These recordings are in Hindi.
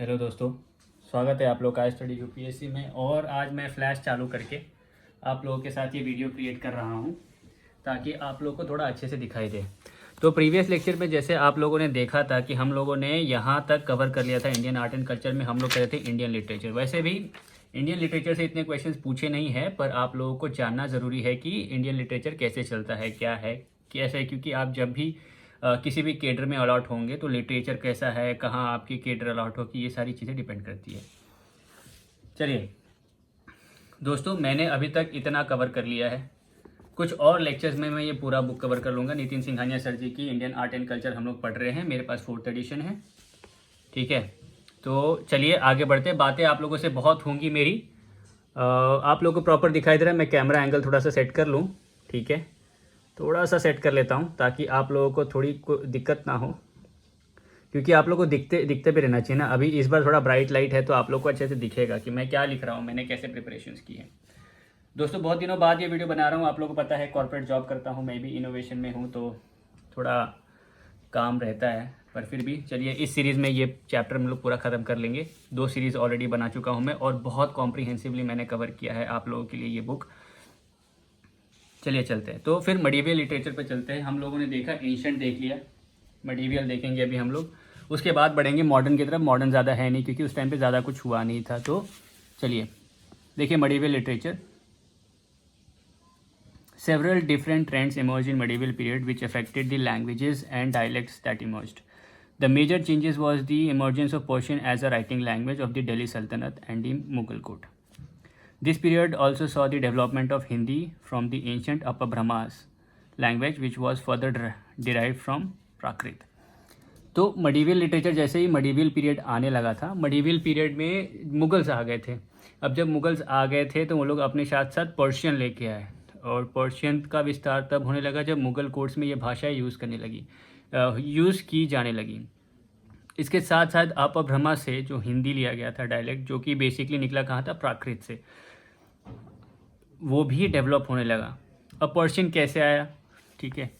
हेलो दोस्तों, स्वागत है आप लोग का स्टडी यूपीएससी में। और आज मैं फ्लैश चालू करके आप लोगों के साथ ये वीडियो क्रिएट कर रहा हूँ ताकि आप लोगों को थोड़ा अच्छे से दिखाई दे। तो प्रीवियस लेक्चर में जैसे आप लोगों ने देखा था कि हम लोगों ने यहाँ तक कवर कर लिया था इंडियन आर्ट एंड कल्चर में, हम लोग कह रहे थे इंडियन लिटरेचर। वैसे भी इंडियन लिटरेचर से इतने क्वेश्चंस पूछे नहीं हैं, पर आप लोगों को जानना ज़रूरी है कि इंडियन लिटरेचर कैसे चलता है, क्या है, कैसा है। क्योंकि आप जब भी किसी भी केडर में अलॉट होंगे तो लिटरेचर कैसा है, कहाँ आपकी केडर अलॉट होगी, ये सारी चीज़ें डिपेंड करती है। चलिए दोस्तों, मैंने अभी तक इतना कवर कर लिया है। कुछ और लेक्चर्स में मैं ये पूरा बुक कवर कर लूँगा। नितिन सिंघानिया सर जी की इंडियन आर्ट एंड कल्चर हम लोग पढ़ रहे हैं, मेरे पास 4th एडिशन है। ठीक है, तो चलिए आगे बढ़ते हैं। बातें आप लोगों से बहुत होंगी मेरी। आप लोगों को प्रॉपर दिखाई दे रहा है? मैं कैमरा एंगल थोड़ा सा सेट कर लूँ। ठीक है, थोड़ा सा सेट कर लेता हूँ ताकि आप लोगों को थोड़ी दिक्कत ना हो, क्योंकि आप लोगों को दिखते दिखते भी रहना चाहिए ना। अभी इस बार थोड़ा ब्राइट लाइट है तो आप लोग को अच्छे से दिखेगा कि मैं क्या लिख रहा हूँ, मैंने कैसे प्रिपरेशंस की है। दोस्तों, बहुत दिनों बाद ये वीडियो बना रहा हूँ। आप लोगों को पता है कॉर्पोरेट जॉब करता हूँ, मैं भी इनोवेशन में हूँ, तो थोड़ा काम रहता है। पर फिर भी चलिए, इस सीरीज़ में ये चैप्टर हम लोग पूरा ख़त्म कर लेंगे। 2 सीरीज़ ऑलरेडी बना चुका हूँ मैं, और बहुत कॉम्प्रीहेंसिवली मैंने कवर किया है आप लोगों के लिए ये बुक। चलिए चलते हैं, तो फिर मडीवियल लिटरेचर पे चलते हैं। हम लोगों ने देखा एंशिएंट देख लिया, मडीवियल देखेंगे अभी हम लोग। उसके बाद बढ़ेंगे मॉडर्न की तरफ। मॉडर्न ज़्यादा है नहीं क्योंकि उस टाइम पे ज़्यादा कुछ हुआ नहीं था। तो चलिए देखिए मडीवियल literature. Several different trends emerged in medieval period which affected the languages and dialects that emerged. The major changes was the emergence of Persian as a writing language of the Delhi Sultanate and the Mughal court. This period also saw the development of Hindi from the ancient Upper Brahmas language, which was further derived from Prakrit. तो मडीवियल लिटरेचर जैसे ही मडीवियल पीरियड आने लगा था, मडीवियल पीरियड में मुगल्स आ गए थे। अब जब मुगल्स आ गए थे तो वो लोग अपने साथ साथ पर्शियन लेके आए, और पर्शियन का विस्तार तब होने लगा जब मुगल कोर्ट्स में ये भाषाएं यूज़ की जाने लगी। इसके साथ साथ अपभ्रमा से जो हिंदी लिया गया था डायलेक्ट, जो कि बेसिकली निकला कहाँ था, प्राकृत से, वो भी डेवलप होने लगा। अब पर्शियन कैसे आया? ठीक है,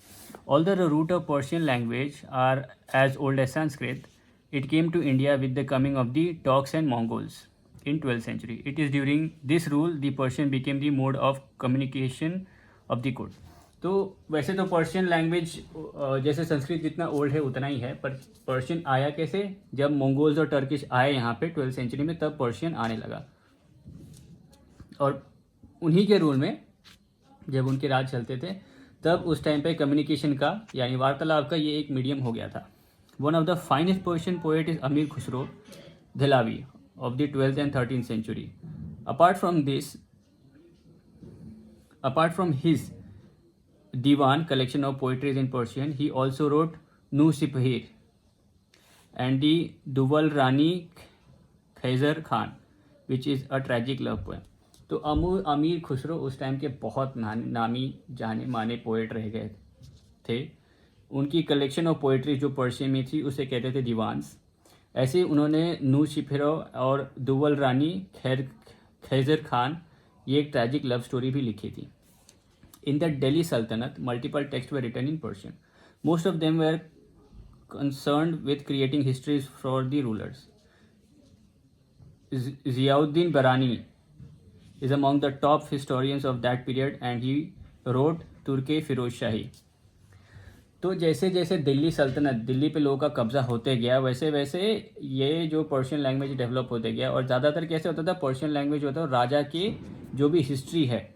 although the root of Persian language are as old as Sanskrit, it came to India with the coming of the Turks and Mongols in 12th century. It is during this rule the Persian became the mode of communication of the court. तो वैसे तो पर्शियन लैंग्वेज जैसे संस्कृत जितना ओल्ड है उतना ही है, पर पर्शियन आया कैसे? जब मंगोल्स और टर्किश आए यहाँ पे 12th सेंचुरी में, तब पर्शियन आने लगा। और उन्हीं के रूल में जब उनके राज चलते थे, तब उस टाइम पे कम्युनिकेशन का यानी वार्तालाप का ये एक मीडियम हो गया था। One of the finest Persian poet is Amir Khusro Dehlavi of the 12th and 13th century. Apart from his Diwan collection of poetry in Persian, he also wrote Nu Sipahir and the Duwal Rani Khayzar Khan, which is a tragic love poem. तो अमीर खुसरो उस टाइम के बहुत नामी जाने माने पोएट रह गए थे। उनकी कलेक्शन ऑफ पोइट्री जो पर्शियन में थी उसे कहते थे दीवान्स। ऐसे उन्होंने नू शिफिरो और दुवल रानी खैजर खान, ये एक ट्रैजिक लव स्टोरी भी लिखी थी। इन the Delhi sultanate multiple text were written in Persian. Most of them were concerned with creating histories for the rulers. Ziauddin Barani is among the top historians of that period and he wrote तुर्के Firoz शाही। तो जैसे जैसे दिल्ली सल्तनत, दिल्ली पे लोगों का कब्जा होते गया, वैसे वैसे ये जो पर्शियन लैंग्वेज डेवलप होते गया। और ज़्यादातर कैसे होता था, पर्शियन लैंग्वेज होता है राजा की जो भी हिस्ट्री है,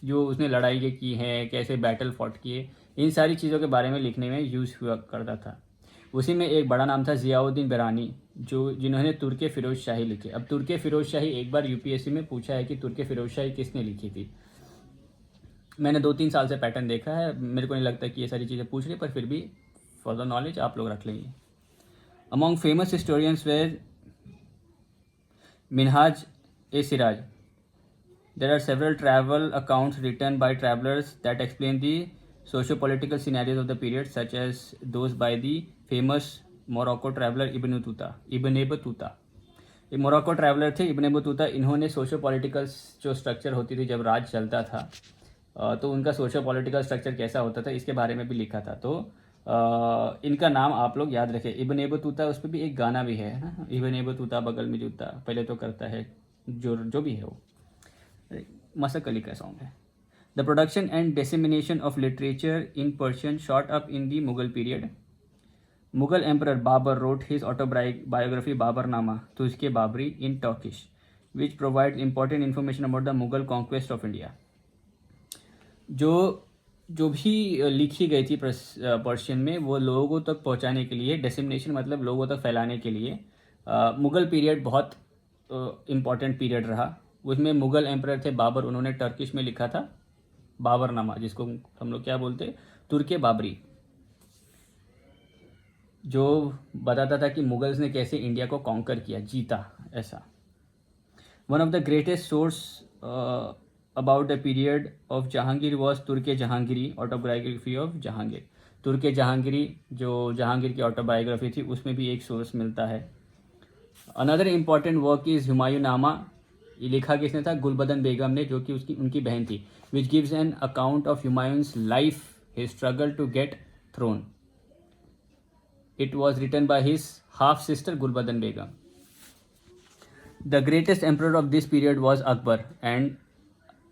जो उसने लड़ाई की है, कैसे बैटल फॉट किए, इन सारी चीज़ों के बारे में लिखने में यूज़ हुआ करता था। उसी में एक बड़ा नाम था जियाउद्दीन बरानी, जिन्होंने तुर्के फिरोज शाही लिखे। अब तुर्के फिरोज शाही एक बार यूपीएससी में पूछा है कि तुर्के फिरोज शाही किसने लिखी थी। मैंने 2-3 साल से पैटर्न देखा है, मेरे को नहीं लगता कि ये सारी चीज़ें पूछ रही, पर फिर भी फॉर द नॉलेज आप लोग रख लेंगे। Among famous historians were Minhaj ए Siraj. There are several travel accounts written by travellers that explain the socio-political scenarios of the period, such as those by the famous Morocco traveler Ibn Battuta. ये मोरक्को ट्रैवलर थे इब्न बतूता। इन्होंने सोशो पॉलिटिकल जो स्ट्रक्चर होती थी जब राज चलता था, तो उनका सोशो पॉलिटिकल स्ट्रक्चर कैसा होता था इसके बारे में भी लिखा था। तो इनका नाम आप लोग याद रखें। इब्न बतूता, उस पर भी एक गाना भी है ना, इब्न बतूता बगल में जूता, पहले तो करता है जो भी है वो, मसक अली का सॉन्ग है। The production and dissemination of literature in Persian shot up in the Mughal period. Mughal emperor Babur wrote his autobiography Baburnama Tuzuk-e Baburi in Turkish, which provide important information about the Mughal conquest of India. जो भी लिखी गई थी पर्शियन में, वो लोगों तक पहुंचाने के लिए, डिसेमिनेशन मतलब लोगों तक फैलाने के लिए, मुगल पीरियड बहुत इम्पॉर्टेंट पीरियड रहा। उसमें मुगल एम्परर थे बाबर, उन्होंने टर्किश में लिखा था बाबरनामा, जिसको हम लोग क्या बोलते, तुर्के बाबरी, जो बताता था कि मुगल्स ने कैसे इंडिया को कॉन्कर किया, जीता, ऐसा। One of the greatest source about the period of Jahangir was Tuzuk-e Jahangiri autobiography of Jahangir. Tuzuk-e Jahangiri जो जहांगीर की ऑटोबायोग्राफी थी, उसमें भी एक सोर्स मिलता है। Another important work is Humayun नामा, ये लिखा किसने था, गुलबदन बेगम ने, जो कि उनकी बहन थी, which gives an account of Humayun's life, his struggle to get throne. It was written by his half sister Gulbadan Begum. The greatest emperor of this period was Akbar, and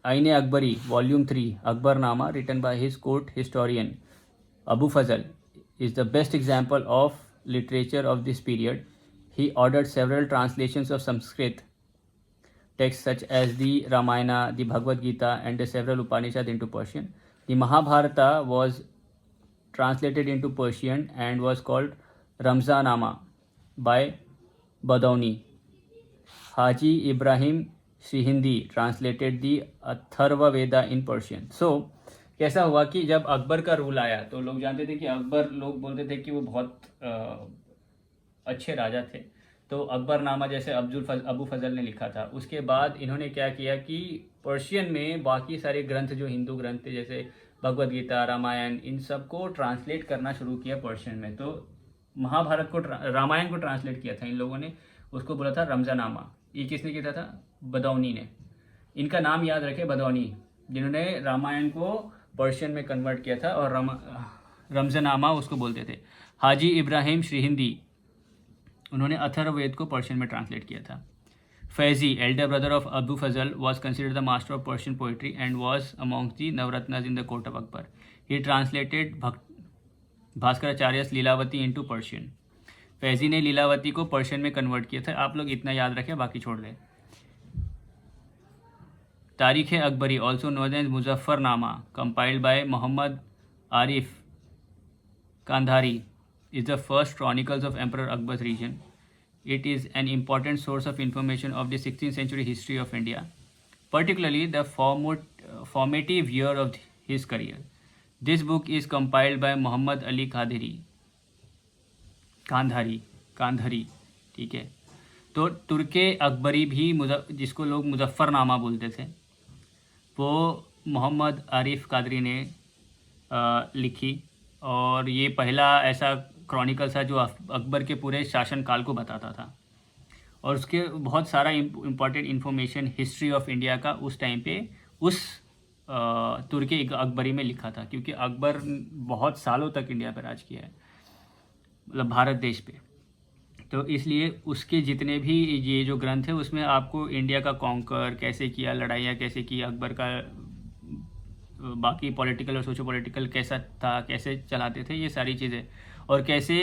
Aine Akbari, Volume 3, Akbarnama, written by his court historian Abu Fazl, is the best example of literature of this period. He ordered several translations of Sanskrit texts such as the Ramayana, the Bhagavad Gita, and the several Upanishads into Persian. The Mahabharata was translated into Persian and was called Ramzanama by Badauni. Haji Ibrahim Srihindi translated the Atharva Veda in Persian. So कैसा हुआ कि जब अकबर का रूल आया, तो लोग जानते थे कि अकबर, लोग बोलते थे कि वो बहुत अच्छे राजा थे। तो अकबरनामा जैसे अबू फजल ने लिखा था। उसके बाद इन्होंने क्या किया कि पर्शियन में बाकी सारे ग्रंथ जो हिंदू ग्रंथ थे, जैसे भगवद गीता, रामायण, इन सब को ट्रांसलेट करना शुरू किया पर्शियन में। तो महाभारत को, रामायण को ट्रांसलेट किया था इन लोगों ने, उसको बोला था रमजानामा। ये किसने किया था, बदौनी ने। इनका नाम याद रखे, बदौनी, जिन्होंने रामायण को पर्शियन में कन्वर्ट किया था, और रमजानामा उसको बोलते थे। हाजी इब्राहिम श्रीहिंदी, उन्होंने अथर्ववेद को पर्शियन में ट्रांसलेट किया था। Faizi, elder brother of Abu Fazal, was considered the master of Persian poetry and was amongst the Navratnas in the court of Akbar. He translated Bhaskaracharya's Lilavati into Persian. Faizi ने लीलावती को पर्शियन में कन्वर्ट किया था। आप लोग इतना याद रखें, बाकी छोड़ दें। Tarikh Akbari, also known as Muzaffarnama, compiled by Muhammad Arif Kandhari, is the first chronicles of Emperor Akbar's region. It is an important source of information of the 16th century history of India, particularly the formative year of his career. This book is compiled by Muhammad Ali कांधारी, ठीक है। तो तुर्के अकबरी भी, जिसको लोग मुजफ्फरनामा बोलते थे, वो मोहम्मद आरिफ कादरी ने लिखी, और ये पहला ऐसा क्रॉनिकल था जो अकबर के पूरे शासनकाल को बताता था, और उसके बहुत सारा important information history of India का उस टाइम पे उस तुर्की अकबरी में लिखा था, क्योंकि अकबर बहुत सालों तक इंडिया पर राज किया है, मतलब भारत देश पे। तो इसलिए उसके जितने भी ये जो ग्रंथ है, उसमें आपको इंडिया का कॉन्कर कैसे किया, लड़ाइयाँ कैसे की, अकबर का बाकी पॉलिटिकल और सोशो पॉलिटिकल कैसा था, कैसे चलाते थे, ये सारी चीज़ें, और कैसे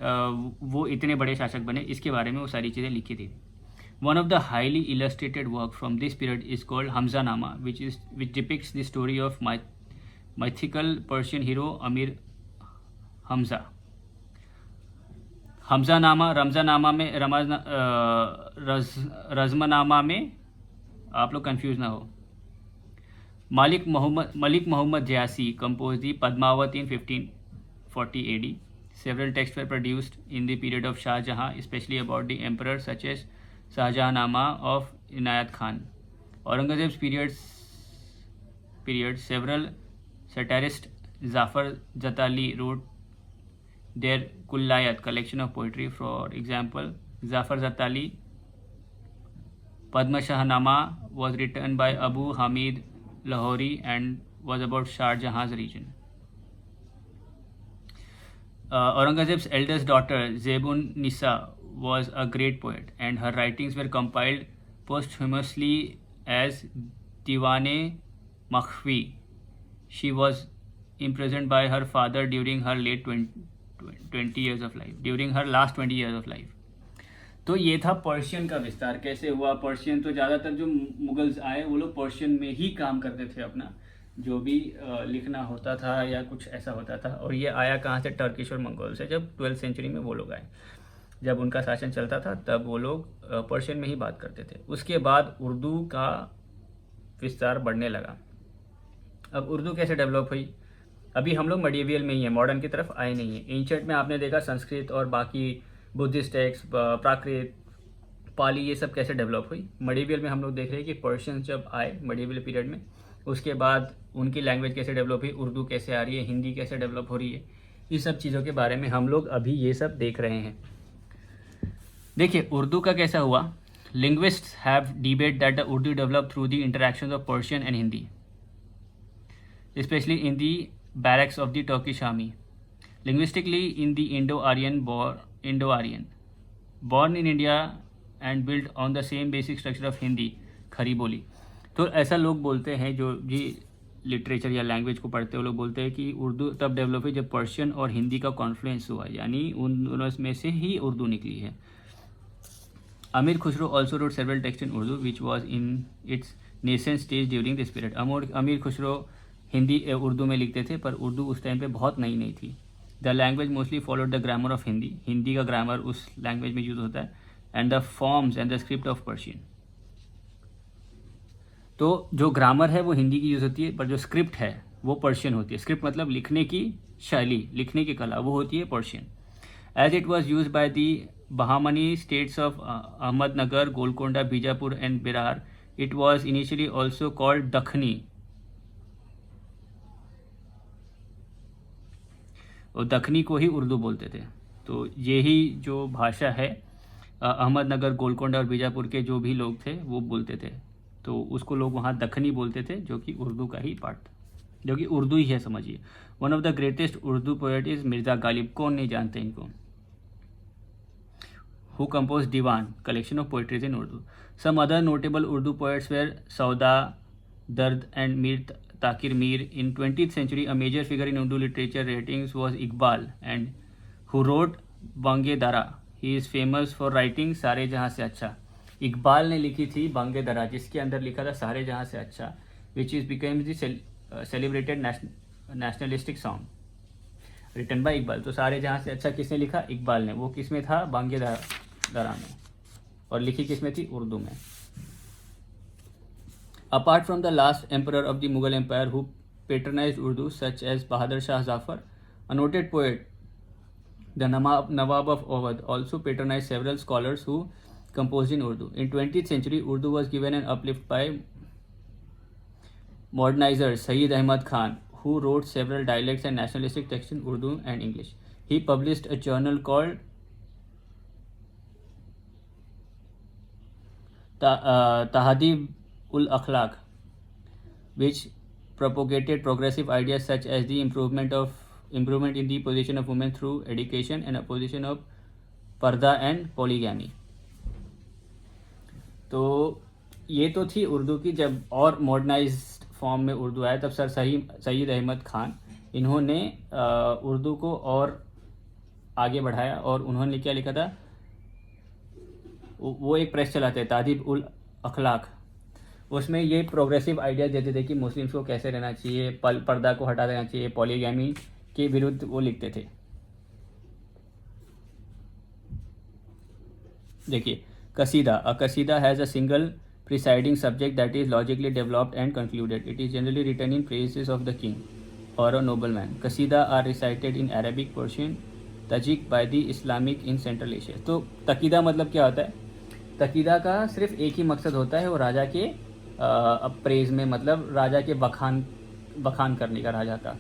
वो इतने बड़े शासक बने, इसके बारे में वो सारी चीज़ें लिखी थी। One of the highly illustrated work from this period is called Hamzanama, which depicts the story of mythical Persian hero Amir Hamza. Hamzanama, रमजानामा में, रज़मनामा में आप लोग कंफ्यूज ना हो। Malik Mohammad जयासी composed the Padmavati in 1540 AD. Several texts were produced in the period of Shah Jahan, especially about the emperors such as Shahjahanama of Inayat Khan. Aurangzeb's period, several satirists, Zafar Zatali, wrote their Kullayat, collection of poetry. For example, Zafar Zatali, Padma Shahnama was written by Abu Hamid Lahori and was about Shah Jahan's region. Aurangzeb's eldest daughter Zebun Nisa was a great poet, and her writings were compiled posthumously as Diwane Makhfi. She was imprisoned by her father during her late 20 years of life, during her last 20 years of life. तो ये था पर्शियन का विस्तार कैसे हुआ. पर्शियन तो ज़्यादातर जो मुगल्स आए वो लोग पर्शियन में ही काम करते थे, अपना जो भी लिखना होता था या कुछ ऐसा होता था. और ये आया कहाँ से? टर्किश और मंगोल से. जब 12वीं सेंचुरी में वो लोग आए, जब उनका शासन चलता था, तब वो लोग पर्शियन में ही बात करते थे. उसके बाद उर्दू का विस्तार बढ़ने लगा. अब उर्दू कैसे डेवलप हुई? अभी हम लोग मडीवियल में ही हैं, मॉडर्न की तरफ आए नहीं हैं. एंशिएंट में आपने देखा संस्कृत और बाकी बुद्धिस्ट टेक्स्ट, प्राकृत, पाली, ये सब कैसे डेवलप हुई. मडीवियल में हम लोग देख रहे हैं कि पर्शियंस जब आए मडीवियल पीरियड में, उसके बाद उनकी लैंग्वेज कैसे डेवलप हुई, उर्दू कैसे आ रही है, हिंदी कैसे डेवलप हो रही है, इस सब चीज़ों के बारे में हम लोग अभी ये सब देख रहे हैं. देखिए उर्दू का कैसा हुआ. Linguists have debate that the Urdu develop through the interactions of Persian and Hindi, especially in the barracks of the Turkish army. Linguistically, in the Indo-Aryan, born in India and built on the same basic structure of Hindi, खरी बोली. तो ऐसा लोग बोलते हैं जो जी लिटरेचर या लैंग्वेज को पढ़ते हैं, वो लोग बोलते हैं कि उर्दू तब डेवलप हुई जब पर्शियन और हिंदी का कॉन्फ्लुएंस हुआ, यानी उन दोनों में से ही उर्दू निकली है. अमीर Khusro also wrote several text in Urdu which was in its nascent stage during this period. अमीर खुसरो हिंदी उर्दू में लिखते थे, पर उर्दू उस टाइम पे बहुत नई नई थी. The language mostly followed the grammar of Hindi. Hindi का ग्रामर उस लैंग्वेज में यूज होता है. And the forms and the script of Persian. तो जो ग्रामर है वो हिंदी की यूज़ होती है, पर जो स्क्रिप्ट है वो पर्शियन होती है. स्क्रिप्ट मतलब लिखने की शैली, लिखने की कला, वो होती है Persian. As it was use by the Bahmani states of Ahmadnagar, Golconda, Bijapur and Berar, it was initially also called Dakhni. और दखनी को ही उर्दू बोलते थे. तो यही जो भाषा है अहमदनगर, गोलकोंडा और बीजापुर के जो भी लोग थे वो बोलते थे, तो उसको लोग वहाँ दखनी बोलते थे, जो कि उर्दू का ही पार्ट था, जो कि उर्दू ही है समझिए. One of the greatest Urdu poet is Mirza Ghalib. कौन नहीं जानते इनको? Who compose diwan, collection of poetries in Urdu. Some other notable Urdu poets were Sauda, Dard and Mir Takir Mir. In 20th century, a major figure in Urdu literature ratings was Iqbal, and who wrote Bange Dara. He is famous for writing सारे जहाँ से अच्छा. इकबाल ने लिखी थी बांगे दरा, जिसके अंदर लिखा था सारे जहाँ से अच्छा, which is became the celebrated nationalistic song written by Iqbal. तो सारे जहाँ से अच्छा किसने लिखा? इकबाल ने. वो किस में था? बांगे दरा में. और लिखी किस में थी? उर्दू में. Apart from the last emperor of the Mughal Empire who patronized Urdu, such as Bahadur Shah Zafar, a noted poet, the Nawab of Awadh, also patronized several scholars who composed in Urdu. In 20th century, Urdu was given an uplift by modernizer Sayyid Ahmad Khan, who wrote several dialects and nationalistic texts in Urdu and English. He published a journal called Tahdib ul Akhlaq, which propagated progressive ideas such as the improvement in the position of women through education and opposition of पर्दा एंड पॉलीगैमी. तो ये तो थी उर्दू की. जब और मॉडर्नाइज्ड फॉर्म में उर्दू आया, तब सर सईद अहमद खान, इन्होंने उर्दू को और आगे बढ़ाया. और उन्होंने क्या लिखा था? वो एक प्रेस चलाते हैं, तादीब उल अखलाक. उसमें ये प्रोग्रेसिव आइडियाज देते थे कि मुस्लिम्स को कैसे रहना चाहिए, पर्दा को हटा देना चाहिए, पॉलीगैमी के विरुद्ध वो लिखते थे. देखिए qasida. A qasida has a single presiding subject that is logically developed and concluded. It is generally written in praises of the king और a noble man. Qasida are recited in Arabic, Persian, Tajik by the Islamic in central Asia. तो तकीदा मतलब क्या होता है? तकीदा का सिर्फ एक ही मकसद होता है, वो राजा के अप्रेज में, मतलब राजा के बखान करने का राजा का.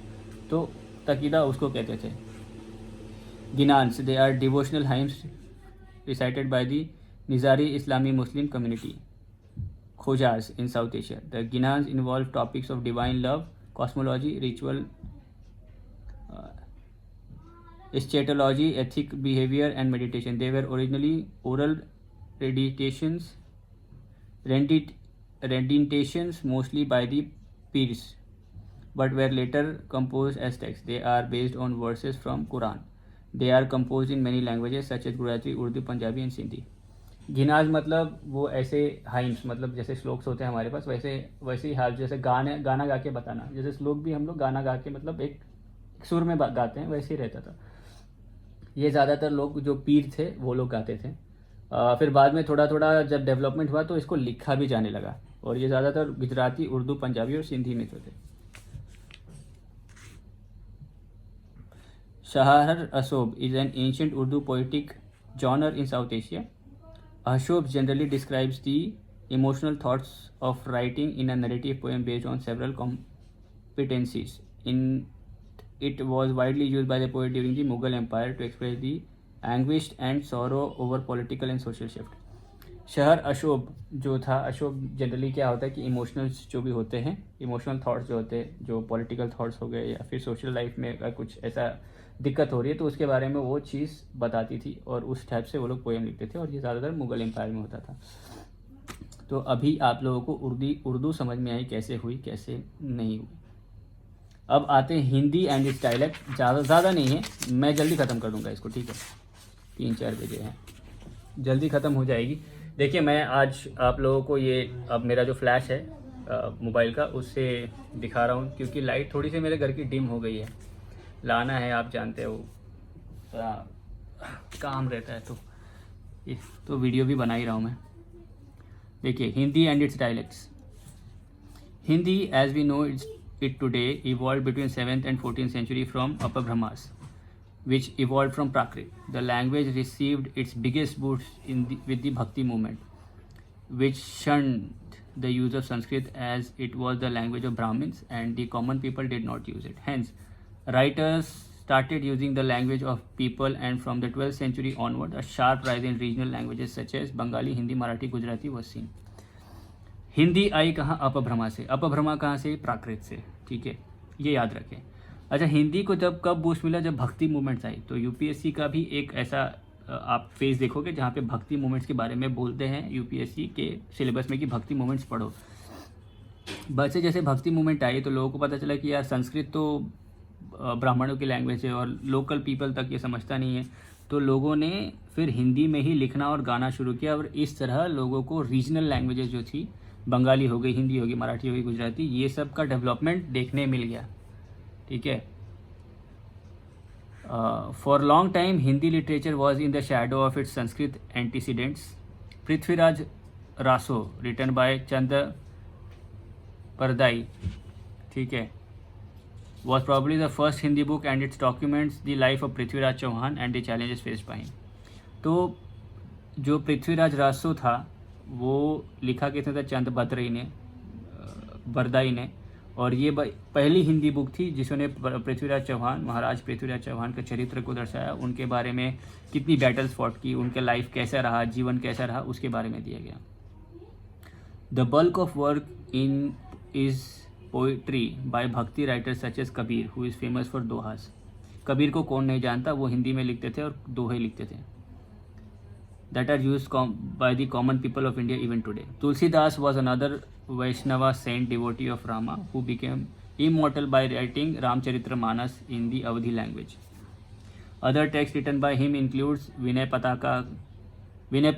तो तकीदा उसको कहते थे. Ginans, they are devotional hymns recited by the Nizari Islami Muslim community, Khojars in South Asia. The Ginans involve topics of divine love, cosmology, ritual, scatology, ethic, behavior, and meditation. They were originally oral renditions, mostly by the peers, but were later composed as texts. They are based on verses from Quran. They are composed in many languages such as Gujarati, Urdu, Punjabi, and Sindhi. गिनाज मतलब वो ऐसे हाइम्स, मतलब जैसे श्लोक्स होते हैं हमारे पास, वैसे ही हाल, जैसे गाना गा के बताना, जैसे श्लोक भी हम लोग गाना गा के मतलब एक सुर में गाते हैं, वैसे ही रहता था। ये ज़्यादातर लोग जो पीर थे वो लोग गाते थे। फिर बाद में थोड़ा थोड़ा जब डेवलपमेंट हुआ तो इसको लिखा भी जाने लगा, और ये ज़्यादातर गुजराती, उर्दू, पंजाबी और सिंधी में थे। शहर अशोब is an ancient Urdu poetic genre in South Asia. Ashobh generally describes the emotional thoughts of writing in a narrative poem based on several competencies. It was widely used by the poet during the Mughal Empire to express the anguish and sorrow over political and social shift. शहर अशोभ जो था, अशोभ जनरली क्या होता है कि इमोशनल्स जो भी होते हैं, इमोशनल थॉट्स जो होते हैं, जो पॉलिटिकल थॉट्स हो गए या फिर सोशल लाइफ में अगर कुछ ऐसा दिक्कत हो रही है तो उसके बारे में वो चीज़ बताती थी, और उस टाइप से वो लोग पोएम लिखते थे, और ये ज़्यादातर मुग़ल एम्पायर में होता था। तो अभी आप लोगों को उर्दू समझ में आई कैसे हुई, कैसे नहीं हुई। अब आते हैं हिंदी एंड इट्स डायलेक्ट। ज़्यादा नहीं है, मैं जल्दी ख़त्म कर दूँगा इसको, ठीक है, 3-4 बजे हैं, जल्दी ख़त्म हो जाएगी। देखिए, मैं आज आप लोगों को ये अब मेरा जो फ्लैश है मोबाइल का, उससे दिखा रहा हूँ, क्योंकि लाइट थोड़ी सी मेरे घर की डिम हो गई है। लाना है, आप जानते हो, काम रहता है, तो वीडियो भी बना ही रहा हूँ मैं। देखिए, Hindi and its dialects. Hindi as we know it today evolved between 7th and 14th century from Upper Brahmas, which evolved from Prakrit. The language received its biggest boost with the Bhakti movement, which shunned the use of Sanskrit as it was the language of Brahmins and the common people did not use it. Hence, writers started using the language of people, and from the 12th century onward, a sharp rise in regional languages such as Bengali, Hindi, Marathi, Gujarati was seen. Hindi आई कहाँ? अपभ्रमा से। अपभ्रमा कहाँ से? प्राकृत से, ठीक है, ये याद रखें। अच्छा, हिंदी को जब कब बूस्ट मिला? जब भक्ति मूवमेंट्स आई। तो यूपीएससी का भी एक ऐसा आप पेज देखोगे जहाँ पे भक्ति मूवमेंट्स के बारे में बोलते हैं यूपीएससी के सिलेबस में कि भक्ति मूवमेंट्स पढ़ो। बच्चे जैसे भक्ति मूवमेंट आई तो लोगों को पता चला कि यार संस्कृत तो ब्राह्मणों की लैंग्वेज है और लोकल पीपल तक ये समझता नहीं है, तो लोगों ने फिर हिंदी में ही लिखना और गाना शुरू किया, और इस तरह लोगों को रीजनल लैंग्वेजेस जो थी, बंगाली हो गई, हिंदी हो गई, मराठी हो गई, गुजराती, ये सब का डेवलपमेंट देखने मिल गया, ठीक है। For long time Hindi literature was in the shadow of its Sanskrit antecedents. Prithviraj Raso written by Chand Bardai, ठीक है, was probably the first Hindi book and it documents the life of Prithviraj Chauhan and the challenges faced by him. तो जो पृथ्वीराज रासो था वो लिखा किसने था? चंद बरदाई ने, और ये पहली हिंदी बुक थी जिसने पृथ्वीराज चौहान, महाराज पृथ्वीराज चौहान के चरित्र को दर्शाया, उनके बारे में कितनी बैटल्स फॉट की, उनके लाइफ कैसा रहा, जीवन कैसा रहा, उसके बारे में दिया गया। The bulk of work in is poetry by bhakti writers such as Kabir who is famous for dohas. Kabir को कौन नहीं जानता, वो हिंदी में लिखते थे और दोहे लिखते थे। That are used by the common people of India even today. Tulsidas was another Vaishnava saint devotee of Rama who became immortal by writing Ramcharitramanas in the Awadhi language. Other texts written by him includes Vinay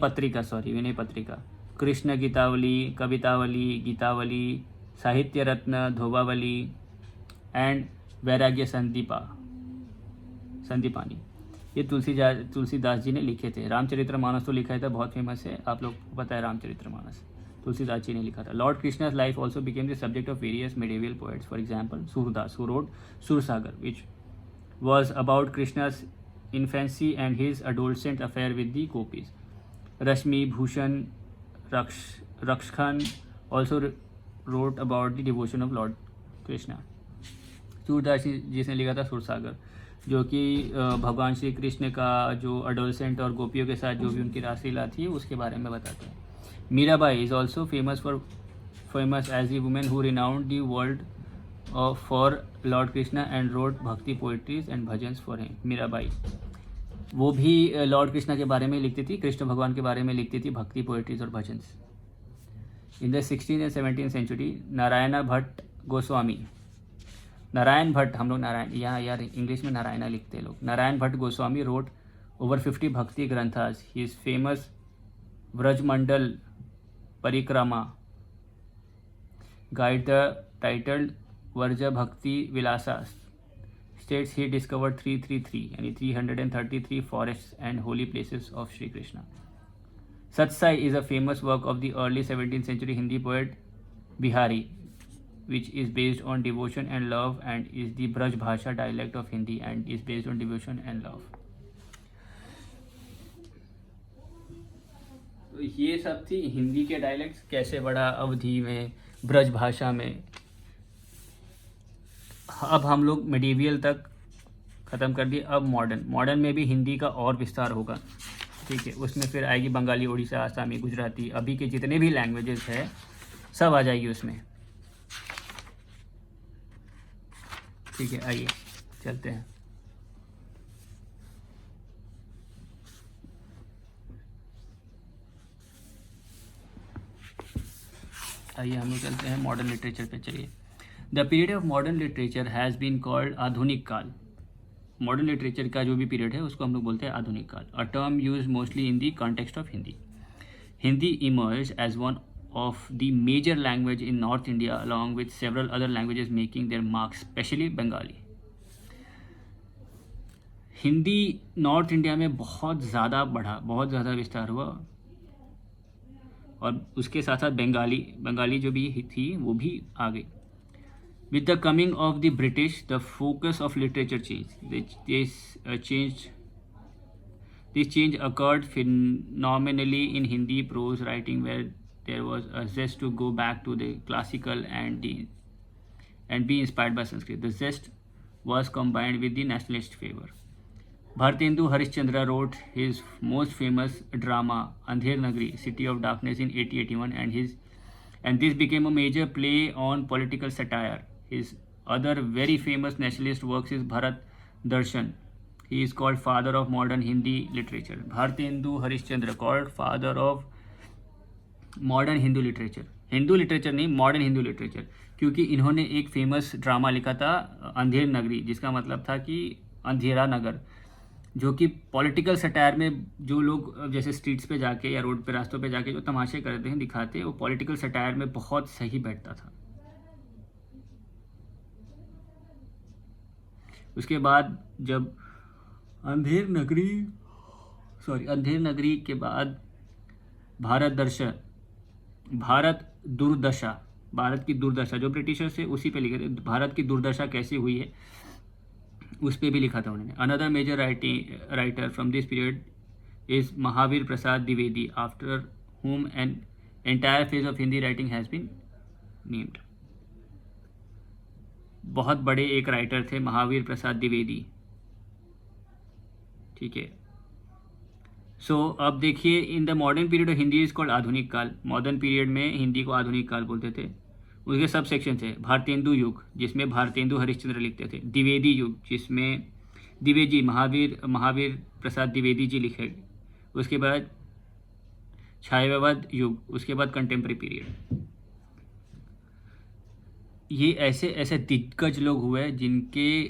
Patrika, Krishna Gitavali, Kavitavali, Gitavali, Sahitya Ratna, Dhobavali, and वैराग्य संदीपानी। ये तुलसीदास जी ने लिखे थे। रामचरितमानस तो लिखा था, बहुत फेमस है, आप लोग को पता है रामचरितमानस, तुलसीदास जी ने लिखा था। Lord Krishna's life also became the subject of various medieval poets. For example, Surdas, who wrote Sursagar, which was about Krishna's infancy and his adolescent affair with the gopis. Rashmi Bhushan Rakshkhan also wrote about the devotion of Lord Krishna. Surdas ji ने लिखा था सुरसागर, जो कि भगवान श्री कृष्ण का जो अडोलसेंट और गोपियों के साथ जो भी उनकी रासलीला थी उसके बारे में बताते हैं। Mirabai is also famous as the women who renounced the world for Lord Krishna and wrote bhakti poetries and bhajans for him. Mirabai, वो भी लॉर्ड कृष्णा के बारे में लिखती थी, कृष्ण भगवान के बारे में लिखती थी भक्ति पोइट्रीज और bhajans. In the 16th and 17th century Narayan Bhatt Goswami, Narayan Bhatt, हम लोग नारायण, यहाँ यार इंग्लिश में नारायणा लिखते हैं लोग, नारायण भट्ट गोस्वामी रोट ओवर 50 भक्ति ग्रंथास। ही इज फेमस व्रजमंडल परिक्रमा गाइड द टाइटल्ड वर्ज भक्ति विलासा states he discovered 333 यानी 333 forests and holy places of Sri Krishna. Satsai is a famous work of the early 17th century Hindi poet Bihari, which is based on devotion and love and is the Braj Bhasha dialect of Hindi and is based on devotion and love. तो ये सब थी हिंदी के डायलेक्ट्स, कैसे बढ़ा अवधि में, ब्रज भाषा में। अब हम लोग मिडीवियल तक ख़त्म कर दिए, अब मॉडर्न में भी हिंदी का और विस्तार होगा, ठीक है। उसमें फिर आएगी बंगाली, उड़ीसा, आसामी, गुजराती, अभी के जितने भी लैंग्वेजेस है सब आ जाएगी उसमें, ठीक है। आइए चलते हैं। आइए हम लोग चलते हैं मॉडर्न लिटरेचर पे। चलिए, the period of modern literature has been called Adhunik Kaal. Modern literature का जो भी पीरियड है उसको हम लोग बोलते हैं Adhunik Kaal. A term use mostly in the context of Hindi. Hindi emerge as one of the major language in North India along with several other languages making their mark, especially Bengali. Hindi north India में बहुत ज़्यादा बढ़ा, बहुत ज़्यादा विस्तार हुआ, और उसके साथ साथ बंगाली जो भी थी वो भी आ गई। With the coming of the British, the focus of literature changed. This change occurred phenomenally in Hindi prose writing, where there was a zest to go back to the classical and be inspired by Sanskrit. The zest was combined with the nationalist favor. Bhartendu Harishchandra wrote his most famous drama Andher Nagri, City of Darkness, in 1881, and this became a major play on political satire. His other very famous nationalist works is Bharat Darshan. He is called father of modern Hindi literature. Bhartendu Harishchandra called father of modern Hindu literature, Hindu literature नहीं, मॉडर्न हिंदू लिटरेचर, क्योंकि इन्होंने एक फेमस ड्रामा लिखा था अंधेर नगरी, जिसका मतलब था कि अंधेरा नगर, जो कि पॉलिटिकल सटायर में जो लोग जैसे स्ट्रीट्स पे जाके या रोड पे, रास्तों पे जाके जो तमाशे करते हैं, दिखाते, वो पॉलिटिकल सटायर में बहुत सही बैठता था। उसके बाद जब अंधेर नगरी के बाद भारत की दुर्दशा जो ब्रिटिशर्स थे उसी पे लिखे थे, भारत की दुर्दशा कैसे हुई है उस पे भी लिखा था उन्होंने। Another major writer from this period is Mahavir Prasad Dwivedi, after whom an entire phase of Hindi writing has been named. बहुत बड़े एक राइटर थे महावीर प्रसाद द्विवेदी, ठीक है। सो अब देखिए, in the modern period of Hindi is called Adhunik Kaal. Modern period में हिंदी को आधुनिक काल बोलते थे। उसके सब सेक्शन थे। भारतेंदु युग, जिसमें भारतेंदु हरिश्चंद्र लिखते थे। द्विवेदी युग, जिसमें द्विवेदी महावीर प्रसाद द्विवेदी जी लिखे। उसके बाद छायावाद युग, उसके बाद कंटेम्प्रेरी पीरियड। ये ऐसे दिग्गज लोग हुए जिनके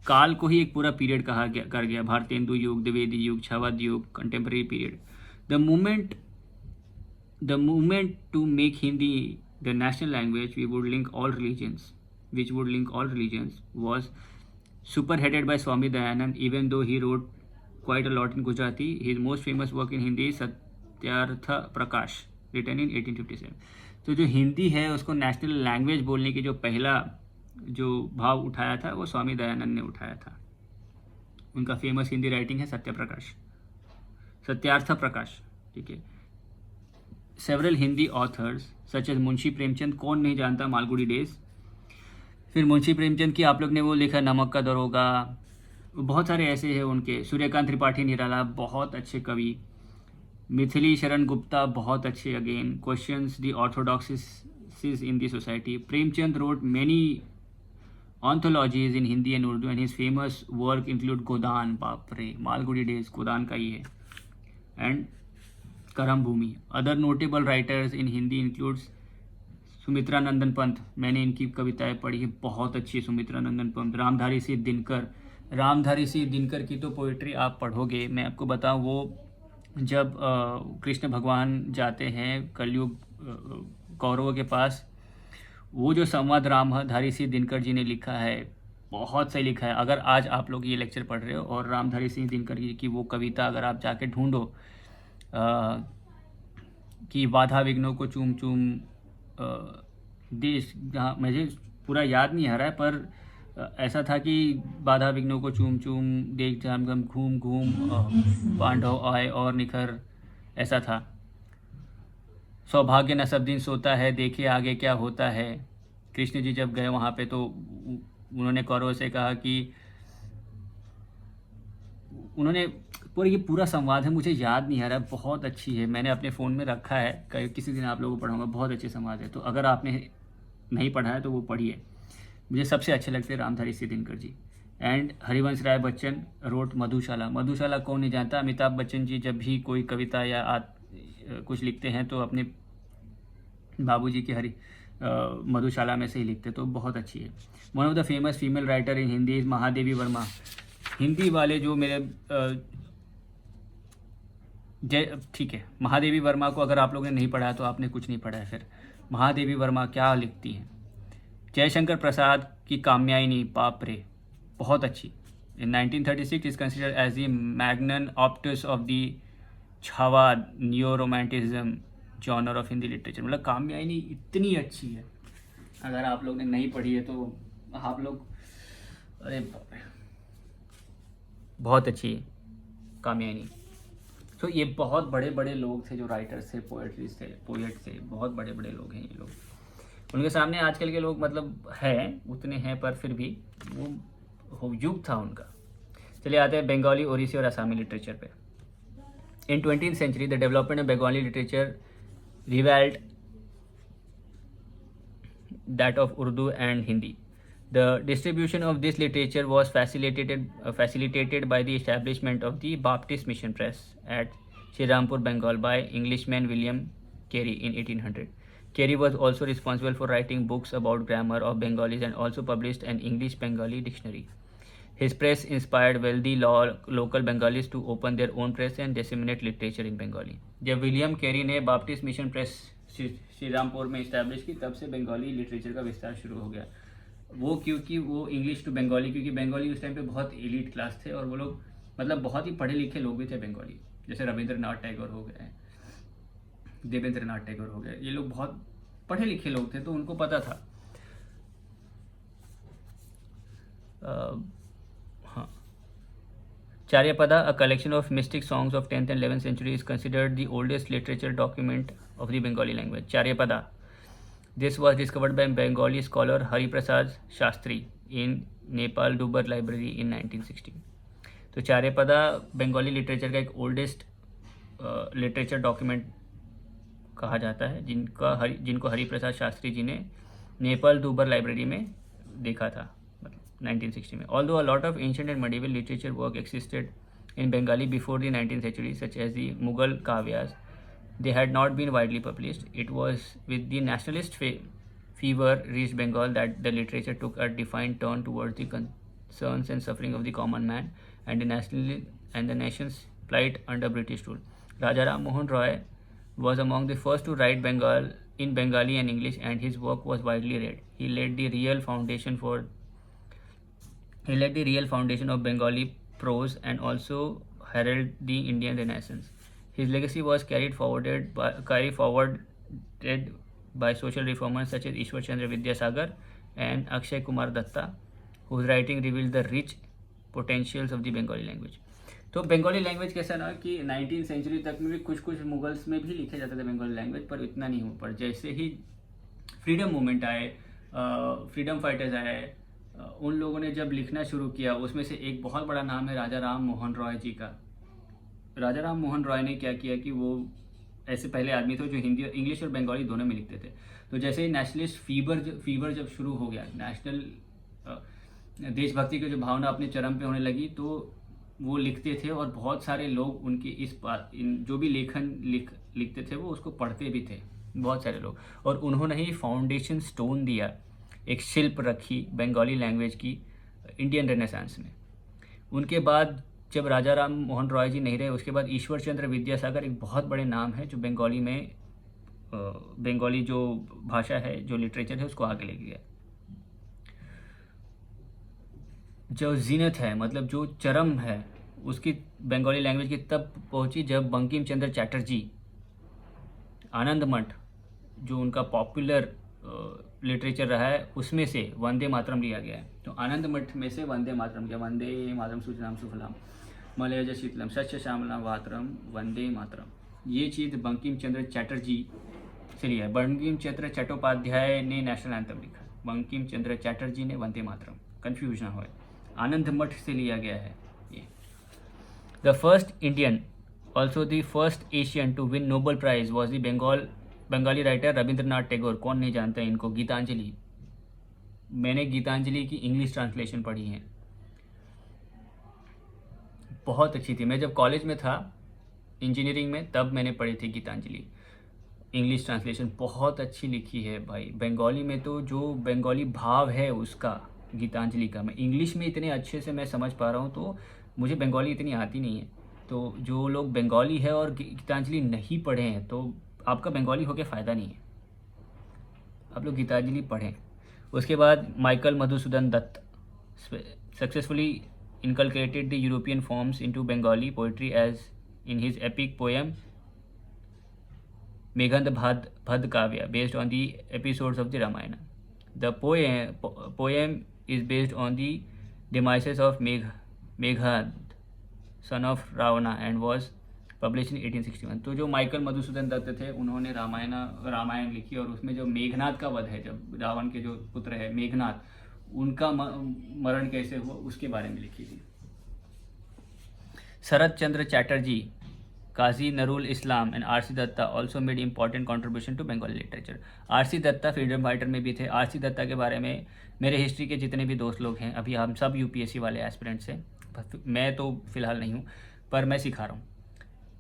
काल को ही एक पूरा पीरियड कर गया। भारतेंदु युग, द्विवेदी युग, छायावाद युग, contemporary period. The movement to make Hindi the national language which would link all religions was spearheaded by Swami Dayanand, even though he wrote quite a lot in Gujarati. His most famous work in Hindi is Satyartha Prakash, written in 1857. तो जो हिंदी है उसको नेशनल लैंग्वेज बोलने की जो पहला जो भाव उठाया था वो स्वामी दयानंद ने उठाया था। उनका फेमस हिंदी राइटिंग है सत्यार्थ प्रकाश, ठीक है। Several Hindi authors such as Munshi Premchand, कौन नहीं जानता मालगुडी डेज। फिर मुंशी प्रेमचंद की आप लोग ने वो लिखा नमक का दरोगा, बहुत सारे ऐसे हैं उनके। सूर्यकांत त्रिपाठी निराला, बहुत अच्छे कवि। मिथिली शरण गुप्ता, बहुत अच्छे again. Questions the orthodoxies in the society. Premchand wrote many anthologies in Hindi and Urdu and his famous work include Godan, बाप रे, मालगुडी डेज गोदान का ही है, and Karam Bhoomi. Other notable writers in Hindi includes Sumitra Nandan Pant, मैंने इनकी कविताएं पढ़ी है, बहुत अच्छी। सुमित्रा नंदन पंत, रामधारी सिंह दिनकर। रामधारी सिंह दिनकर की तो पोइट्री आप पढ़ोगे, मैं आपको बताऊं, वो जब कृष्ण भगवान जाते हैं कलयुग कौरवों के पास, वो जो संवाद रामधारी सिंह दिनकर जी ने लिखा है, बहुत सही लिखा है। अगर आज आप लोग ये लेक्चर पढ़ रहे हो और रामधारी सिंह दिनकर जी की वो कविता अगर आप जाके ढूंढो कि बाधा विघ्नों को चूम चूम देश, जहाँ मुझे पूरा याद नहीं आ रहा है, पर ऐसा था कि बाधा विघ्नों को चूम चूम देख जाम गम घूम घूम पांडव आए और निखर, ऐसा था। सौभाग्य न सब दिन सोता है, देखे आगे क्या होता है। कृष्ण जी जब गए वहाँ पे तो उन्होंने कौरवों से कहा कि उन्होंने ये पूरा संवाद है, मुझे याद नहीं आ रहा है, बहुत अच्छी है, मैंने अपने फ़ोन में रखा है, किसी दिन आप लोगों को पढ़ाऊँगा, बहुत अच्छे संवाद है। तो अगर आपने नहीं पढ़ा है तो वो पढ़िए, मुझे सबसे अच्छे लगते हैं रामधारी सिंह दिनकर जी। And Harivansh Rai Bachchan wrote Madhushala. मधुशाला कौन नहीं जानता, अमिताभ बच्चन जी जब भी कोई कविता या कुछ लिखते हैं तो अपने बाबूजी की मधुशाला में से ही लिखते, तो बहुत अच्छी है। One of the famous female writer in Hindi is Mahadevi Verma. Hindi वाले जो मेरे ठीक है, महादेवी वर्मा को अगर आप लोगों ने नहीं पढ़ा तो आपने कुछ नहीं पढ़ा है। फिर महादेवी वर्मा क्या लिखती हैं। जयशंकर प्रसाद की काम्यायनी, बाप रे, बहुत अच्छी। In 1936 is considered as the magnum opus of the छावा new romanticism genre of Hindi literature. मतलब काम्यायनी इतनी अच्छी है, अगर आप लोग ने नहीं पढ़ी है तो आप लोग, अरे बहुत अच्छी है काम्यायनी। तो ये बहुत बड़े बड़े लोग थे जो राइटर्स थे, पोएट्स थे, बहुत बड़े बड़े लोग हैं ये लोग। उनके सामने आजकल के लोग मतलब हैं, उतने हैं, पर फिर भी वो युग था उनका। चलिए आते हैं बंगाली, ओडिसी और असमी लिटरेचर पे। In 20th century the development of Bengali literature rivalled that of Urdu and Hindi. The distribution of this literature was facilitated by the establishment of the Baptist Mission Press at Srirampur, Bengal by Englishman William Carey in 1800. Carey was also responsible for writing books about grammar of Bengalis and also published an English Bengali dictionary. His press inspired wealthy local Bengalis to open their own press and disseminate literature in Bengali. जब विलियम कैरी ने बाप्टिस्ट मिशन प्रेस श्रीरामपुर में इस्टेब्लिश की, तब से बंगाली लिटरेचर का विस्तार शुरू हो गया। वो क्योंकि वो इंग्लिश टू बंगाली, क्योंकि बंगाली उस टाइम पे बहुत एलीट क्लास थे और वो लोग मतलब बहुत ही पढ़े लिखे लोग भी थे बंगाली, जैसे रविंद्रनाथ टैगोर हो गए, देवेंद्रनाथ टैगोर हो गए, ये लोग बहुत पढ़े लिखे लोग थे, तो उनको पता था। हाँ, Charyapata, a collection of mystic songs of 10th and 11th century, is considered the oldest literature document of the Bengali language. Charyapada. This was discovered by Bengali scholar Hari Prasad Shastri in Nepal Dubar Library in 1916. तो चार्यपदा बंगाली लिटरेचर का एक ओल्डेस्ट लिटरेचर डॉक्यूमेंट कहा जाता है, जिनको हरि प्रसाद शास्त्री जी ने नेपाल दुबर लाइब्रेरी में देखा था 1960 में. Although a lot of ancient and medieval literature work existed in Bengali before the 19th century, such as the Mughal Kavyas, they had not been widely published. It was with the nationalist fever reached Bengal that the literature took a defined turn towards the concerns and suffering of the common man and the nation's plight under British rule. Raja Ram Mohan Roy was among the first to write in Bengali and English, and his work was widely read. He laid the real foundation of Bengali prose and also heralded the Indian Renaissance. His legacy was carried forward by social reformers such as Ishwar Chandra Vidyasagar and Akshay Kumar Datta, whose writing revealed the rich potentials of the Bengali language. तो बंगाली लैंग्वेज कैसा ना कि 19th सेंचुरी तक में भी कुछ मुगल्स में भी लिखे जाते थे बंगाली लैंग्वेज, पर इतना नहीं हो। पर जैसे ही फ्रीडम मूवमेंट आए, फ्रीडम फाइटर्स आए, उन लोगों ने जब लिखना शुरू किया, उसमें से एक बहुत बड़ा नाम है राजा राम मोहन रॉय जी का। राजा राम मोहन रॉय ने क्या किया कि वो ऐसे पहले आदमी थे जो हिंदी, इंग्लिश और बंगाली दोनों में लिखते थे। तो जैसे ही नेशनलिस्ट फीवर जब शुरू हो गया, नेशनल देशभक्ति की जो भावना अपने चरम पे होने लगी तो वो लिखते थे, और बहुत सारे लोग उनके जो भी लिखते थे वो उसको पढ़ते भी थे, बहुत सारे लोग। और उन्होंने ही फाउंडेशन स्टोन दिया, एक शिल्प रखी बंगाली लैंग्वेज की इंडियन रेनेसांस में। उनके बाद जब राजा राम मोहन रॉय जी नहीं रहे, उसके बाद ईश्वर चंद्र विद्यासागर एक बहुत बड़े नाम है जो बंगाली जो भाषा है, जो लिटरेचर है, उसको आगे ले गया। जो जीनत है, मतलब जो चरम है उसकी बंगाली लैंग्वेज की तब पहुंची जब बंकिम चंद्र चैटर्जी आनंद मठ, जो उनका पॉपुलर लिटरेचर रहा है, उसमें से वंदे मातरम लिया गया है। तो आनंद मठ में से वंदे मातरम क्या, वंदे मातरम सुजलाम सुफलाम मलयज शीतलम सस्य श्यामलाम वातरम वंदे मातरम, ये चीज़ बंकिम चंद्र चैटर्जी से लिया है। बंकिम चंद्र चट्टोपाध्याय ने नेशनल एंथम लिखा, बंकिम चंद्र चैटर्जी ने वंदे मातरम, कन्फ्यूज ना हो। आनंद मठ से लिया गया है ये। The first Indian, also the first Asian to win Nobel prize was the Bengali writer Rabindranath Tagore. कौन नहीं जानता है इनको। गीतांजलि, मैंने गीतांजलि की इंग्लिश ट्रांसलेशन पढ़ी है, बहुत अच्छी थी। मैं जब कॉलेज में था इंजीनियरिंग में, तब मैंने पढ़ी थी गीतांजलि इंग्लिश ट्रांसलेशन, बहुत अच्छी लिखी है भाई। बंगाली में तो जो बंगाली भाव है उसका, गीतांजलि का, मैं इंग्लिश में इतने अच्छे से मैं समझ पा रहा हूँ। तो मुझे बंगाली इतनी आती नहीं है, तो जो लोग बंगाली है और गीतांजलि नहीं पढ़े हैं तो आपका बंगाली होकर फ़ायदा नहीं है, आप लोग गीतांजलि पढ़ें। उसके बाद Michael Madhusudan Dutt successfully inculcated the European forms into Bengali poetry as in his epic poem Meghand Bhad Kavya, based on the episodes of the Ramayana. The poem is based on the demises of Meghand, son of Ravana, and was published in 1861. तो जो माइकल मधुसूदन दत्त थे उन्होंने रामायण लिखी, और उसमें जो मेघनाद का वध है, जब रावण के जो पुत्र है मेघनाद, उनका मरण कैसे हुआ उसके बारे में लिखी थी। Sharat Chandra Chatterjee, Kazi Nazrul Islam and R C Dutta also made important contribution to Bengali literature. R C Dutta freedom fighter में भी थे। आर सी दत्ता के बारे में मेरे हिस्ट्री के जितने भी दोस्त लोग हैं, अभी हम सब यूपीएससी वाले एस्पिरेंट्स हैं, मैं तो फिलहाल नहीं हूँ, पर मैं सिखा रहा हूँ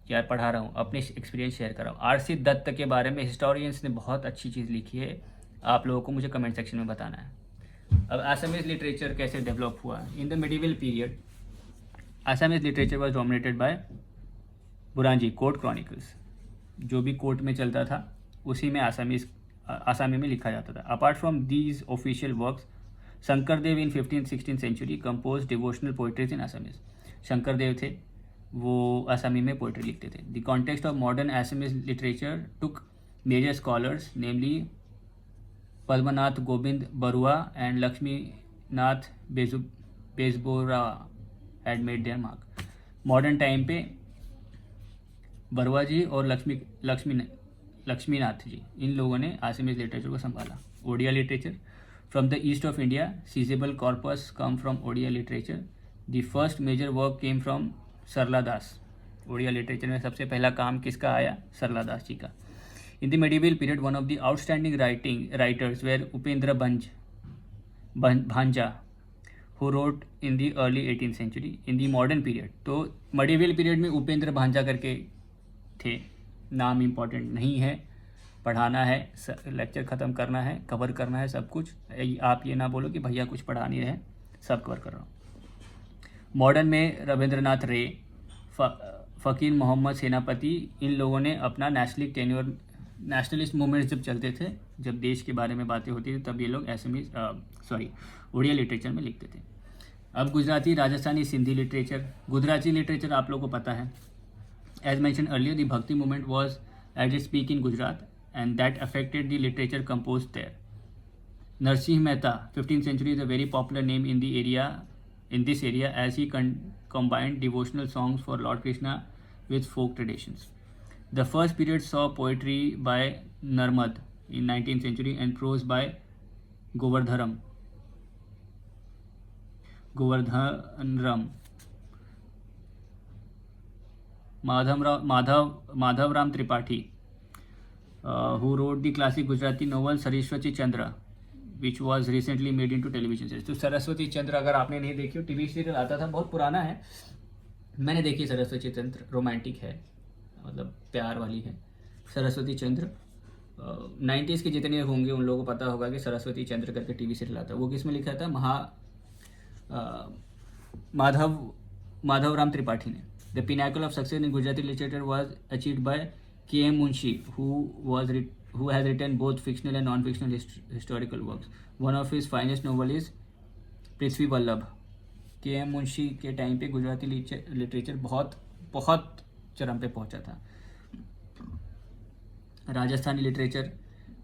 या पढ़ा रहा हूँ, अपने एक्सपीरियंस शेयर कर रहा हूँ। आर सी दत्त के बारे में हिस्टोरियंस ने बहुत अच्छी चीज़ लिखी है, आप लोगों को मुझे कमेंट सेक्शन में बताना है। अब असमीज लिटरेचर कैसे डेवलप हुआ। In the medieval period Assamese literature was dominated by Buranji court chronicles, जो भी कोर्ट में चलता था उसी में आसामी में लिखा जाता था। Apart from these official works, Shankardev in 15th-16th century compose devotional poetries in Assamese. Shankardev थे, वो आसामी में पोइट्री लिखते थे। The context of modern Assamese literature took major scholars namely Padmanath Govind Barua and Lakshminath Bezbaroa had made their mark. Modern time पे बरुआ जी और लक्ष्मीनाथ जी, इन लोगों ने आसामीज लिटरेचर को संभाला। Odia literature from the east of India, sizeable corpus come from Odia literature. The first major work came from Sarala Das. Odia literature में सबसे पहला काम किसका आया? सरला दास जी का। In the medieval period, one of the outstanding writers were Upendra Bhanja, who wrote in the early 18th century. In the modern period, तो medieval period में उपेंद्र भांजा करके थे, नाम इम्पॉर्टेंट नहीं है, पढ़ाना है, लेक्चर ख़त्म करना है, कवर करना है सब कुछ। आप ये ना बोलो कि भैया कुछ पढ़ा नहीं रहे, सब कवर कर रहा हूँ। मॉडर्न में रविंद्रनाथ रे, फ़कीर मोहम्मद सेनापति, इन लोगों ने अपना नेशनलिस्ट मूवमेंट्स जब चलते थे, जब देश के बारे में बातें होती थी, तब ये लोग ओडिया लिटरेचर में लिखते थे। अब गुजराती, राजस्थानी, सिंधी लिटरेचर। गुजराती लिटरेचर आप लोगों को पता है, as mentioned earlier the Bhakti movement was at its peak in Gujarat and that affected the literature composed there. Narsinh Mehta 15th century is a very popular name in this area as he combined devotional songs for Lord Krishna with folk traditions. The first period saw poetry by Narmad in 19th century and prose by Govardhanram. Madhav Ram Tripathi, who wrote the classic Gujarati novel Saraswati Chandra. Which was recently made into television series. तो सरस्वती चंद्र अगर आपने नहीं देखी हो, टीवी सीरियल आता था, बहुत पुराना है, मैंने देखी सरस्वती चंद्र, रोमांटिक है, मतलब प्यार वाली है सरस्वती चंद्र। 90s के जितने होंगे उन लोगों को पता होगा कि सरस्वती चंद्र करके टीवी सीरियल आता है। वो किस में लिखा था? माधव राम त्रिपाठी ने। The pinnacle of success in Gujarati literature was achieved by K M Munshi, who has written both fictional and non-fictional historical works. One of his finest novel is पृथ्वी वल्लभ। के एम मुंशी के टाइम पे गुजराती लिटरेचर बहुत चरम पे पहुंचा था। Rajasthani literature,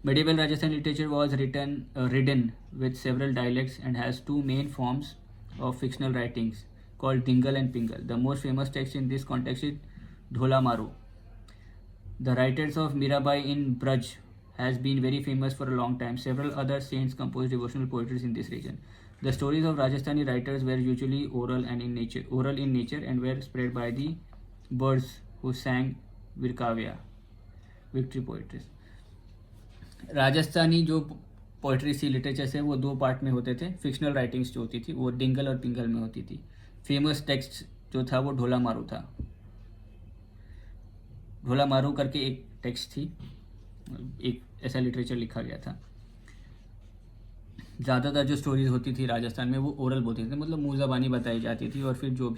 medieval Rajasthani literature was ridden with several dialects and has two main forms of fictional writings called Dingle and Pingle. The most famous text in this context is Dhola Maru. The writers of Mirabai in Braj has been very famous for a long time. Several other saints composed devotional poetry in this region. The stories of Rajasthani writers were usually oral in nature, and were spread by the birds who sang Virkavya, victory poetry. Rajasthani जो पोइट्री सी लिटरेचर से वो 2 पार्ट में होते थे। फिक्शनल राइटिंग्स जो होती थी वो डिंगल और पिंगल में होती थी। फेमस टेक्स्ट जो था वो ढोला मारू था। ढोला मारू करके एक टेक्स्ट थी, एक ऐसा लिटरेचर लिखा गया था। ज़्यादातर जो स्टोरीज होती थी राजस्थान में वो ओरल बोलते थे, मतलब मुँह ज़बानी बताई जाती थी, और फिर जो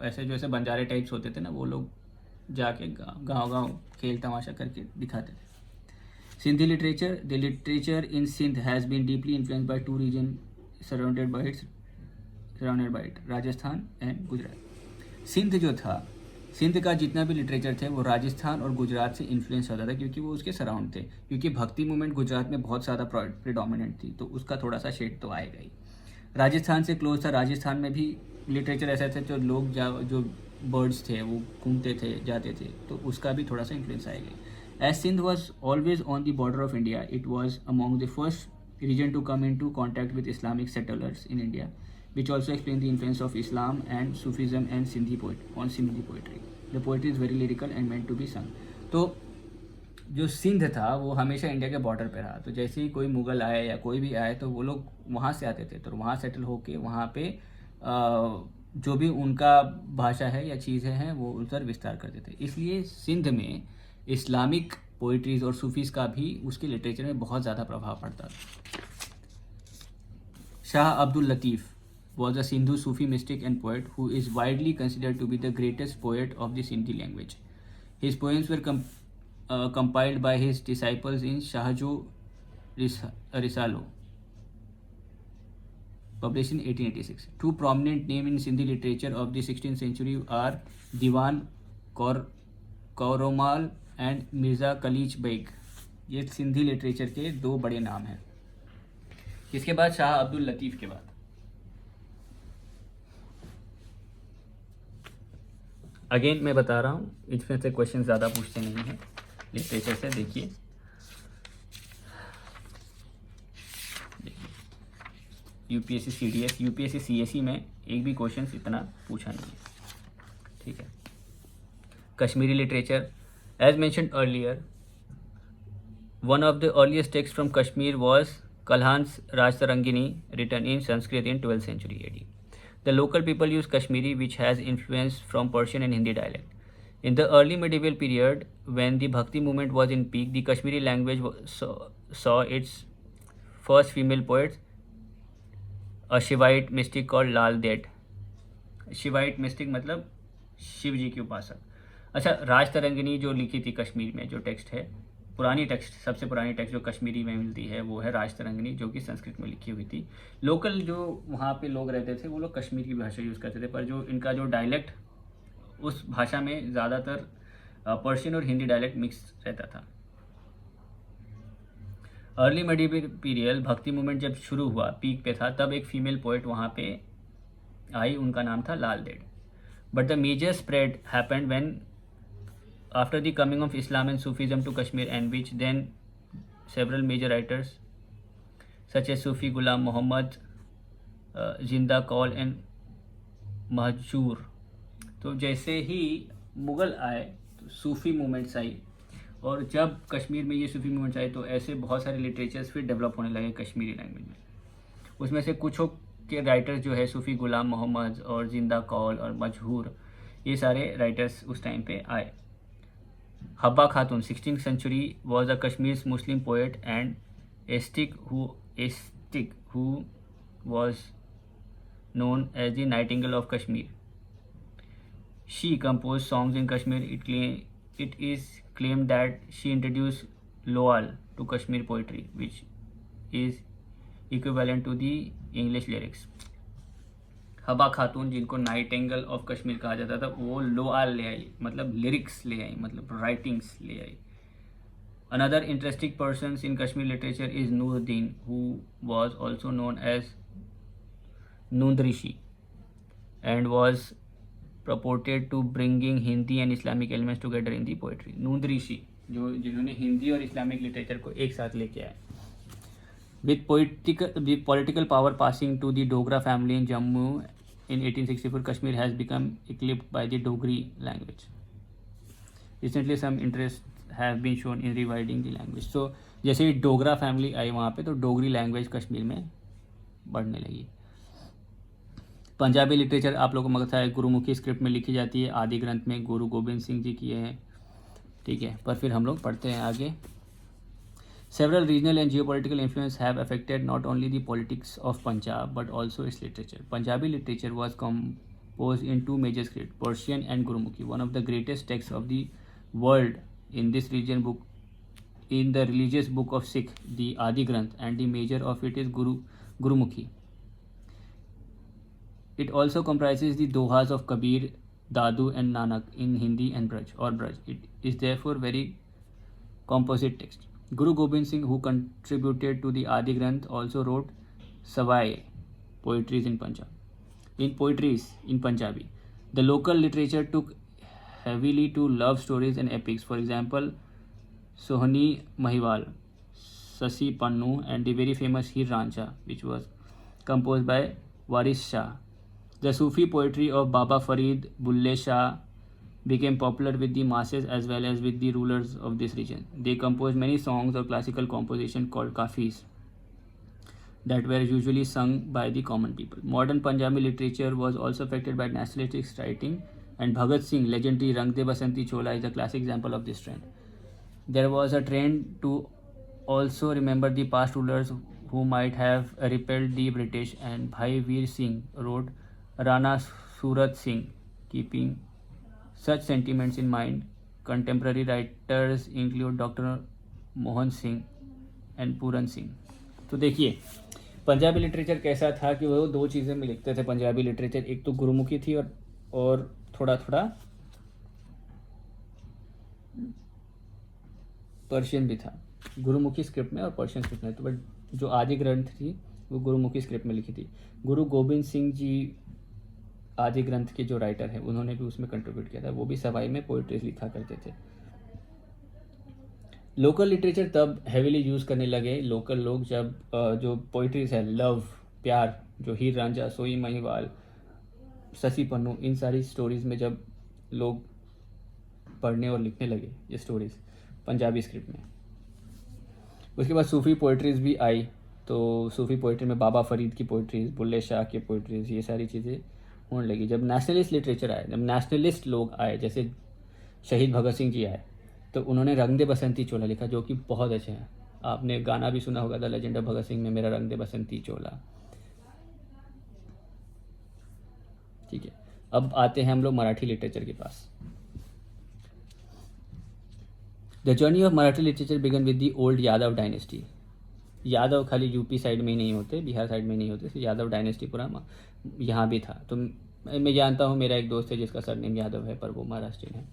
ऐसे बंजारे टाइप्स होते थे ना, वो लोग जाके गाँव खेल तमाशा करके दिखाते थे। Sindhi literature, the literature in Sindh has been deeply influenced by 2 regions surrounded by it, Rajasthan and Gujarat. Sindh जो था, सिंध का जितना भी लिटरेचर थे वो राजस्थान और गुजरात से इन्फ्लुएंस होता था, क्योंकि वो उसके सराउंड थे। क्योंकि भक्ति मूवमेंट गुजरात में बहुत ज़्यादा प्रिडोमिनेंट थी, तो उसका थोड़ा सा शेड तो आएगा ही। राजस्थान से क्लोज था। राजस्थान में भी लिटरेचर ऐसे थे जो लोग जो बर्ड्स थे वो घूमते थे, जाते थे, तो उसका भी थोड़ा सा इन्फ्लुएंस आएगा। As Sindh was always on the border of India, it was among the first region to come into contact with Islamic settlers in India, which also explains the influence of Islam and Sufism and Sindhi poetry. The poetry is very lyrical and meant to be sung. तो जो सिंध था वो हमेशा इंडिया के बॉर्डर पे रहा। तो जैसे ही कोई मुग़ल आए या कोई भी आए तो वो लोग वहाँ से आते थे, तो वहाँ सेटल होके वहाँ पे जो भी उनका भाषा है या चीज़ें हैं वो उस पर विस्तार करते थे। इसलिए सिंध में इस्लामिक पोइट्रीज और सूफीज़ का भी उसके लिटरेचर में बहुत ज़्यादा प्रभाव पड़ता था। Shah Abdul Latif was a Sindhu Sufi mystic and poet who is widely considered to be the greatest poet of the Sindhi language. His poems were compiled by his disciples in Shahjo Risalo, published in 1886. Two prominent names in Sindhi literature of the 16th century are Diwan Kauromal and Mirza Kalich Beg. ये सिंधी लिटरेचर के 2 बड़े नाम हैं। इसके बाद शाह अब्दुल लतीफ़ के बाद अगेन मैं बता रहा हूँ, इसमें से क्वेश्चन ज़्यादा पूछते नहीं हैं लिटरेचर से। देखिए यूपीएससी सीडीएस, यूपीएससी सीएसई में एक भी क्वेश्चन इतना पूछा नहीं है, ठीक है। Kashmiri literature, as mentioned earlier, one of the earliest texts from Kashmir was Kalhan's Rajtarangini, written in Sanskrit in 12th century AD. The local people use Kashmiri, which has influence from Persian and Hindi dialect. In the early medieval period, when the Bhakti movement was in peak, the Kashmiri language saw its first female poet, a Shivite mystic called Lal Ded. Shivite mystic मतलब शिव जी के उपासक। अच्छा, राज तरंगिनी जो लिखी थी कश्मीर में, जो टेक्स्ट है, पुरानी टेक्स्ट, सबसे पुरानी टेक्स्ट जो कश्मीरी में मिलती है वो है राज तरंगिनी, जो कि संस्कृत में लिखी हुई थी। लोकल जो वहाँ पे लोग रहते थे वो लोग कश्मीर की भाषा यूज़ करते थे, पर जो इनका जो डायलेक्ट, उस भाषा में ज़्यादातर पर्शियन और हिंदी डायलेक्ट मिक्स रहता था। अर्ली मेडिवल पीरियड, भक्ति मूवमेंट जब शुरू हुआ, पीक पे था, तब एक फीमेल पोइट वहाँ पे आई, उनका नाम था Lal Ded. But the major spread happened when after the coming of Islam and Sufism to Kashmir, and which then several major writers such as Sufi Ghulam Muhammad, Zinda Kaul and Mahjur। तो जैसे ही मुग़ल आए तो सूफ़ी मूवमेंट्स आई, और जब कश्मीर में ये सूफी मूवमेंट्स आए तो ऐसे बहुत सारे लिटरेचर्स फिर डेवलप होने लगे कश्मीरी लैंग्वेज में। उसमें से कुछों के राइटर्स जो है सूफ़ी गुलाम मोहम्मद और जिंदा कौल और मजहूर, ये सारे राइटर्स उस टाइम पे आए। हब्बा खातून 16th century was a Kashmir's Muslim poet and ascetic who was known as the Nightingale of Kashmir. She composed songs in Kashmir. It is claimed that she introduced Lowal to Kashmir poetry, which is equivalent to the English lyrics. हबा खातून, जिनको नाइटिंगेल ऑफ कश्मीर कहा जाता था, वो लोआल ले आई, मतलब लिरिक्स ले आई, मतलब राइटिंग्स ले आई। Another interesting persons in Kashmir literature is Nooruddin, who was also known as Nundrishi and was purported to bringing Hindi and Islamic elements together in the poetry. Nundrishi जिन्होंने हिंदी और इस्लामिक लिटरेचर को एक साथ लेके आए। With political power passing to the Dogra family in Jammu in 1864, Kashmir has become eclipsed by the Dogri language. Recently, some interest have been shown in reviving the language. So, जैसे ही डोगरा फैमिली आई वहाँ पे, तो डोगरी लैंग्वेज कश्मीर में बढ़ने लगी। पंजाबी लिटरेचर आप लोगों को पता है गुरुमुखी स्क्रिप्ट में लिखी जाती है, आदि ग्रंथ में गुरु गोबिंद सिंह जी किए हैं, ठीक है। पर फिर हम लोग पढ़ते हैं आगे। Several regional and geopolitical influence have affected not only the politics of Punjab but also its literature. Punjabi literature was composed in two major scripts, Persian and Gurumukhi. One of the greatest texts of the world in this region book, in the religious book of Sikh, the Adi Granth, and the major of it is Gurumukhi. It also comprises the dohas of Kabir, Dadu and Nanak in Hindi and Braj. It is therefore very composite text. Guru Gobind Singh, who contributed to the Adi Granth, also wrote Savai poetries in Punjabi. The local literature took heavily to love stories and epics. For example, Sohani Mahiwal, Sasi Pannu, and the very famous Hir Rancha, which was composed by Waris Shah. The Sufi poetry of Baba Farid, Bulle Shah became popular with the masses as well as with the rulers of this region. They composed many songs or classical composition called kafis that were usually sung by the common people. Modern Punjabi literature was also affected by nationalistic writing, and Bhagat Singh legendary Rang De Basanti Chola is a classic example of this trend. There was a trend to also remember the past rulers who might have repelled the British, and Bhai Veer Singh wrote Rana Surat Singh, keeping such sentiments in mind. Contemporary writers include Dr. Mohan Singh and Puran Singh. तो देखिए पंजाबी लिटरेचर कैसा था कि वो दो चीज़ें में लिखते थे पंजाबी लिटरेचर, एक तो गुरुमुखी थी और थोड़ा थोड़ा पर्शियन भी था, गुरुमुखी स्क्रिप्ट में और पर्शियन स्क्रिप्ट में। तो बट जो आदि ग्रंथ थी वो गुरुमुखी स्क्रिप्ट में लिखी थी। गुरु गोबिंद सिंह जी आदि ग्रंथ के जो राइटर हैं उन्होंने भी उसमें कंट्रीब्यूट किया था, वो भी सवाई में पोइट्रीज लिखा करते थे। लोकल लिटरेचर तब हैवीली यूज़ करने लगे लोकल लोग जब जो पोइट्रीज है लव प्यार, जो हीर रांझा, सोई महिवाल, शशि पन्नू, इन सारी स्टोरीज में जब लोग पढ़ने और लिखने लगे ये स्टोरीज पंजाबी स्क्रिप्ट में। उसके बाद सूफ़ी पोइट्रीज भी आई, तो सूफ़ी पोइट्री में बाबा फरीद की पोइट्रीज, बुल्ले शाह की पोइट्रीज, ये सारी चीज़ें होने लगी। जब नेशनलिस्ट लिटरेचर आए, जब नेशनलिस्ट लोग आए, जैसे शहीद भगत सिंह जी आए, तो उन्होंने रंग दे बसंती चोला लिखा, जो कि बहुत अच्छे हैं। आपने गाना भी सुना होगा the legend of Bhagat Singh में मेरा रंग दे बसंती चोला। ठीक है, अब आते हैं हम लोग मराठी लिटरेचर के पास। The journey of Marathi literature began with the old Yadava dynasty. Yadav खाली यूपी साइड में ही नहीं होते, बिहार साइड में नहीं होते, यादव डायनेस्टी पूरा यहाँ भी था। तो मैं जानता हूँ, मेरा एक दोस्त है जिसका सरनेम यादव है, पर वो महाराष्ट्रियन है।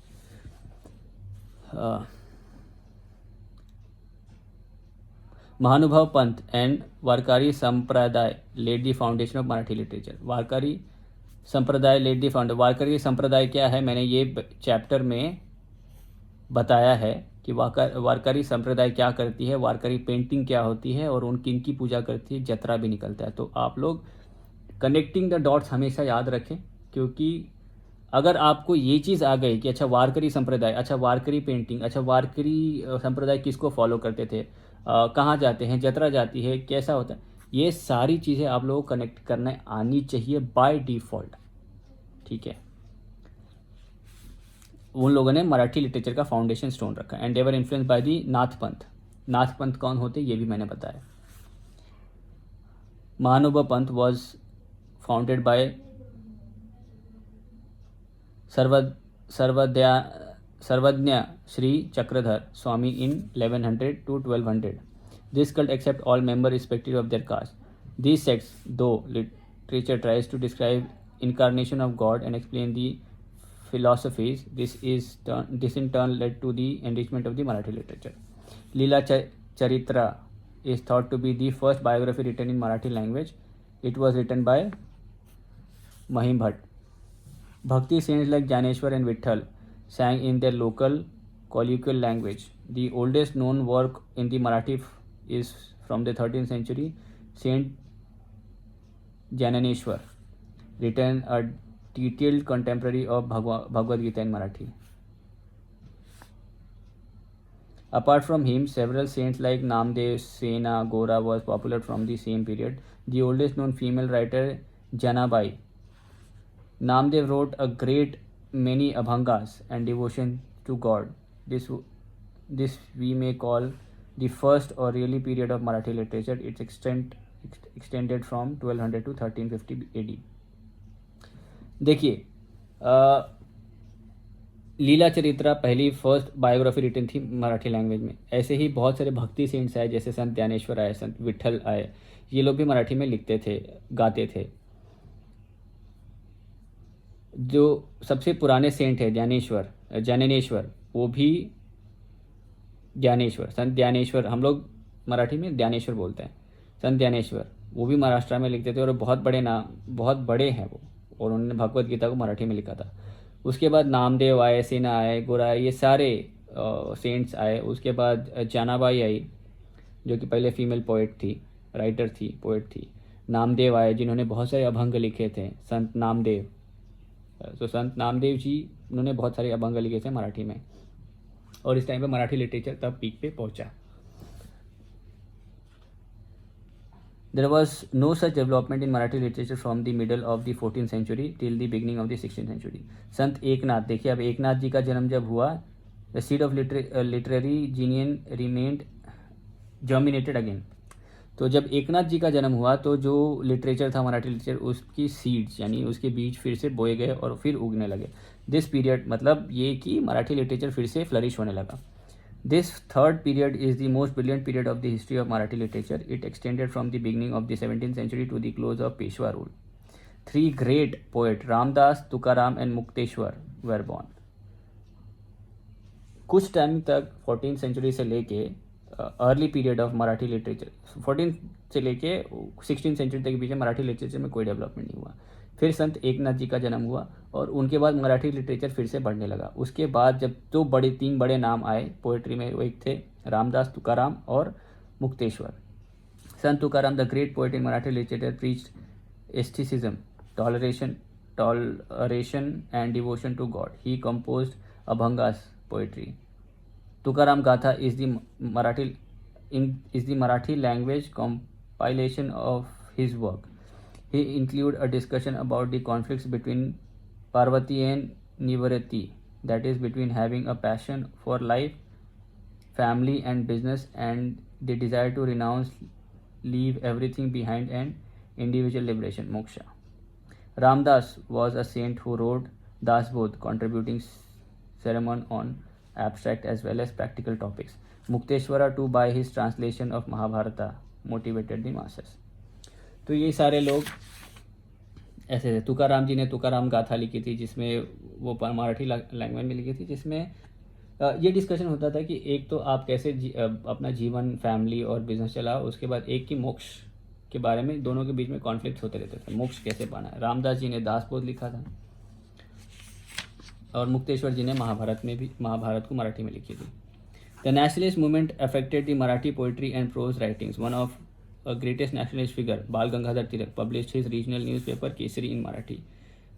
महानुभाव पंथ and Warkari Sampradaya led the foundation of Marathi literature. Warkari Sampradaya led the foundation. Warkari संप्रदाय क्या है, मैंने ये चैप्टर में बताया है कि वारकारी संप्रदाय क्या करती है, वारकारी पेंटिंग क्या होती है और उन किन की पूजा करती है, जतरा भी निकलता है। तो आप लोग कनेक्टिंग द डॉट्स हमेशा याद रखें, क्योंकि अगर आपको ये चीज़ आ गई कि अच्छा वारकरी संप्रदाय, अच्छा वारकरी पेंटिंग, अच्छा वारकरी संप्रदाय किसको फॉलो करते थे, कहाँ जाते हैं, जतरा जाती है, कैसा होता है, ये सारी चीज़ें आप लोगों को कनेक्ट करने आनी चाहिए बाय डिफ़ॉल्ट, ठीक है। उन लोगों ने मराठी लिटरेचर का फाउंडेशन स्टोन रखा and they were influence by the Nath Panth. Nath पंथ कौन होते ये भी मैंने बताया। महानुभव पंथ वॉज फाउंडेड बाय सर्वद्या सर्वज्ञ श्री चक्रधर स्वामी in 1100 to 1200. This cult accept all members irrespective of their caste. These sects, though literature tries to describe incarnation of God and explain the philosophies, this in turn led to the enrichment of the Marathi literature. Leela Charitra is thought to be the first biography written in Marathi language. It was written by Mahim Bhatt. Bhakti saints like Janeshwar and Vitthal sang in their local colloquial language. The oldest known work in the Marathi is from the 13th century. Saint Jananeshwar written a detailed contemporary of Bhagavad Gita in Marathi. Apart from him, several saints like Namdev, Sena, Gora was popular from the same period. The oldest known female writer, Janabai. Namdev wrote a great many abhangas and devotion to God. This we may call the first or really period of Marathi literature. Its extended from 1200 to 1350 AD. देखिए, लीला चरित्रा पहली फर्स्ट बायोग्राफी रिटन थी मराठी लैंग्वेज में। ऐसे ही बहुत सारे भक्ति सेंट्स आए, जैसे संत ज्ञानेश्वर आए, संत विठल आए, ये लोग भी मराठी में लिखते थे, गाते थे। जो सबसे पुराने सेंट है ज्ञानेश्वर, वो भी ज्ञानेश्वर, संत ज्ञानेश्वर, हम लोग मराठी में ज्ञानेश्वर बोलते हैं, संत ज्ञानेश्वर, वो भी महाराष्ट्र में लिखते थे और बहुत बड़े हैं वो, और उन्होंने भगवत गीता को मराठी में लिखा था। उसके बाद नामदेव आए, सेना आए, गोरा आए, ये सारे सेंट्स आए। उसके बाद जानाबाई आई, जो कि पहले फीमेल पोएट थी, राइटर थी, पोएट थी। नामदेव आए, जिन्होंने बहुत सारे अभंग लिखे थे, संत नामदेव। तो संत नामदेव जी, उन्होंने बहुत सारे अभंग लिखे थे मराठी में, और इस टाइम पे मराठी लिटरेचर तब पीक पे पहुंचा। There was no such development in Marathi literature from the middle of the 14th century till the beginning of the 16th century. संत एकनाथ, देखिए अब एकनाथ जी का जन्म जब हुआ, the seed of literary genius remained germinated again. तो जब एकनाथ जी का जन्म हुआ तो जो लिटरेचर था मराठी लिटरेचर, उसकी सीड्स यानी उसके बीज फिर से बोए गए और फिर उगने लगे। दिस पीरियड मतलब ये कि मराठी लिटरेचर फिर से फ्लरिश होने लगा। This third period is the most brilliant period of the history of Marathi literature. It extended from the beginning of the 17th century to the close of Peshwa rule. Three great poets, Ramdas, Tukaram and Mukteshwar, were born. कुछ टाइम तक 14th सेंचुरी से लेके early period of Marathi literature, 14 से लेके 16th सेंचुरी तक के बीच में मराठी लिटरेचर में कोई डेवलपमेंट नहीं हुआ। फिर संत एकनाथ जी का जन्म हुआ और उनके बाद मराठी लिटरेचर फिर से बढ़ने लगा। उसके बाद जब तीन बड़े नाम आए पोएट्री में, वो एक थे रामदास, तुकाराम और Mukteshwar. Sant Tukaram, the great poet in Marathi literature, preached aestheticism, toleration and devotion to God. He composed Abhangas poetry. Tukaram Gatha is the Marathi language compilation of his work. He include a discussion about the conflicts between Parvati and Nivriti, that is between having a passion for life, family and business, and the desire to renounce, leave everything behind, and individual liberation, moksha. Ramdas was a saint who wrote Dasbodh, contributing sermon on abstract as well as practical topics. Mukteshwara too, by his translation of Mahabharata, motivated the masses. तो ये सारे लोग ऐसे थे। तुकाराम जी ने तुकाराम गाथा लिखी थी, जिसमें वो मराठी लैंग्वेज में लिखी थी, जिसमें ये डिस्कशन होता था कि एक तो आप कैसे अपना जीवन, फैमिली और बिजनेस चलाओ, उसके बाद एक की मोक्ष के बारे में, दोनों के बीच में कॉन्फ्लिक्ट होते रहते थे, मोक्ष कैसे पाना है। रामदास जी ने दासबोध लिखा था और मुक्तेश्वर जी ने महाभारत को मराठी में लिखी थी। The nationalist movement affected the Marathi poetry and prose writings. One of greatest nationalist figure, Bal Gangadhar Tilak, published his regional newspaper Kesari in Marathi.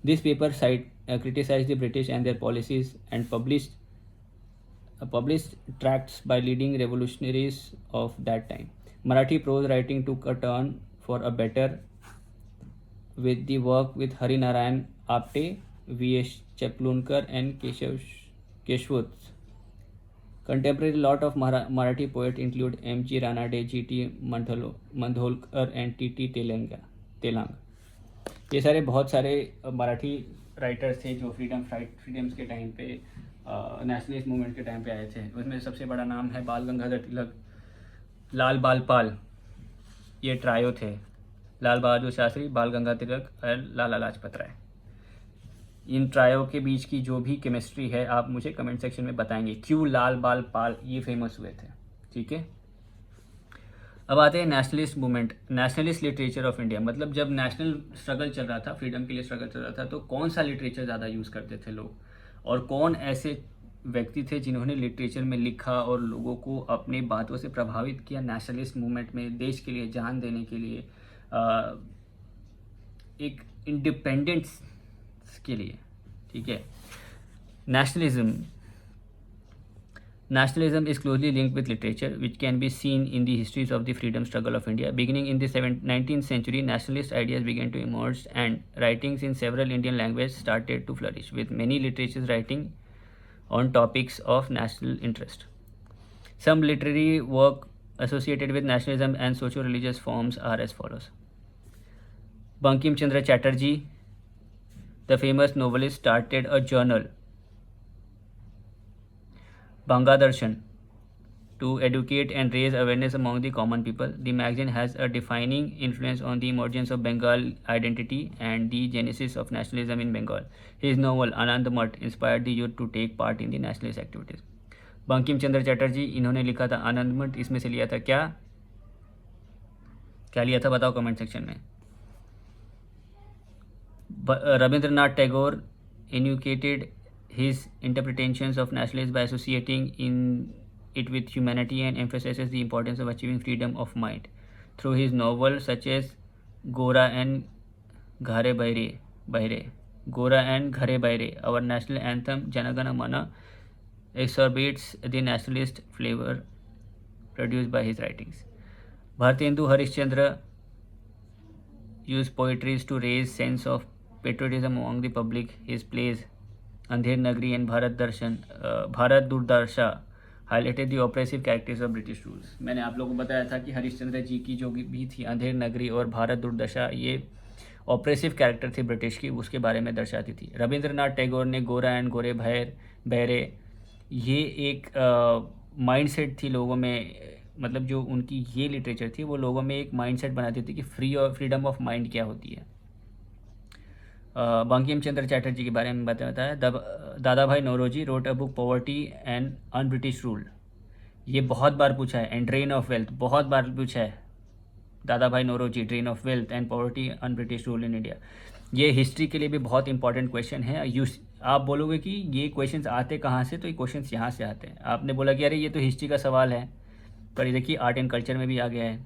This paper criticized the British and their policies and published tracts by leading revolutionaries of that time. Marathi prose writing took a turn for a better with the work with Harinarayan Apte, V.S. Chaplunkar, and Keshwut. Contemporary lot of Marathi poets include M.G. Ranade, G.T. Mandholkar and T.T. Telang. ये सारे बहुत सारे मराठी राइटर्स थे जो फ्रीडम्स के टाइम पे नेशनलिस्ट मूवमेंट के टाइम पे आए थे. उसमें सबसे बड़ा नाम है बाल गंगाधर तिलक, लाल बाल पाल. ये ट्रायो थे, लाल बहादुर शास्त्री, बाल गंगाधर तिलक और लाला लाजपत राय. इन ट्रायो के बीच की जो भी केमिस्ट्री है आप मुझे कमेंट सेक्शन में बताएंगे क्यों लाल बाल पाल ये फेमस हुए थे. ठीक है, अब आते हैं nationalist movement, nationalist literature of India. मतलब जब नेशनल स्ट्रगल चल रहा था, फ्रीडम के लिए स्ट्रगल चल रहा था, तो कौन सा लिटरेचर ज़्यादा यूज़ करते थे लोग, और कौन ऐसे व्यक्ति थे जिन्होंने लिटरेचर में लिखा और लोगों को अपनी बातों से प्रभावित किया नेशनलिस्ट मूवमेंट में, देश के लिए जान देने के लिए, एक इंडिपेंडेंस के लिए. ठीक है, Nationalism is closely linked with literature, which can be seen in the histories of the freedom struggle of India. Beginning in the 19th century, nationalist ideas began to emerge, and writings in several Indian languages started to flourish, with many literatures writing on topics of national interest. Some literary work associated with nationalism and socio-religious forms are as follows. Bankim Chandra Chatterjee, the famous novelist, started a journal, Bangadarshan, to educate and raise awareness among the common people. The magazine has a defining influence on the emergence of Bengal identity and the genesis of nationalism in Bengal. His novel Anand Mat inspired the youth to take part in the nationalist activities. Bankim Chandra Chatterjee, इन्होंने लिखा था आनंद मठ. इसमें से लिया था क्या लिया था बताओ कमेंट सेक्शन में. Rabindranath Tagore inculcated his interpretations of nationalism by associating it with humanity and emphasizes the importance of achieving freedom of mind through his novels such as Gora and Ghare Bahre. Our national anthem Janagana Mana exacerbates the nationalist flavor produced by his writings. Bhartendu Harishchandra used poetry to raise sense of patriotism among the public. His plays Andher Nagri and Bharat Durdarsha highlighted the oppressive characters of British rules. मैंने आप लोगों को बताया था कि हरिश्चंद्र जी की जो भी थी अंधेर नगरी और भारत दुर्दशा, ये ऑपरेसिव कैरेक्टर थी ब्रिटिश की, उसके बारे में दर्शाती थी. रविंद्रनाथ टैगोर ने गोरा एंड गोरे बहरे, ये एक माइंडसेट थी लोगों में, मतलब जो उनकी ये लिटरेचर थी वो लोगों में एक माइंडसेट बनाती थी कि फ्रीडम ऑफ माइंड क्या होती है. बंकिम चंद्र चटर्जी के बारे में बताया. Dadabhai Naoroji wrote a book poverty and un British rule. ये बहुत बार पूछा है. एंड ड्रेन ऑफ वेल्थ बहुत बार पूछा है. Dadabhai Naoroji, drain of wealth and poverty un British rule in India. ये हिस्ट्री के लिए भी बहुत इंपॉर्टेंट क्वेश्चन है. आप बोलोगे कि ये क्वेश्चंस आते कहाँ से, तो ये क्वेश्चंस यहाँ से आते हैं. आपने बोला कि अरे ये तो हिस्ट्री का सवाल है, पर ये देखिए आर्ट एंड कल्चर में भी आ गया है.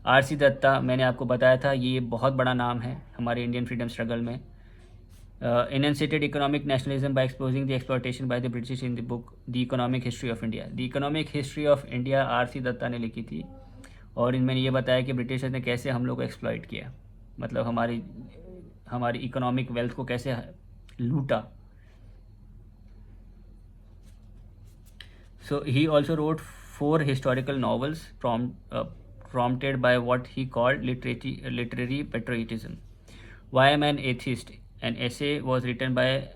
आर.सी. दत्ता, मैंने आपको बताया था ये बहुत बड़ा नाम है हमारे इंडियन फ्रीडम स्ट्रगल में. enunciated economic nationalism by exposing the exploitation by the British in the book The Economic History of India. The Economic History of India R C. Dutta ने लिखी थी, और इनमें ये बताया कि ब्रिटिशर्स ने कैसे हम लोग को एक्सप्लॉइट किया, मतलब हमारी इकोनॉमिक वेल्थ को कैसे लूटा. So he also wrote 4 historical novels prompted by what he called literary patriotism. Why Am I an Atheist? An essay was written by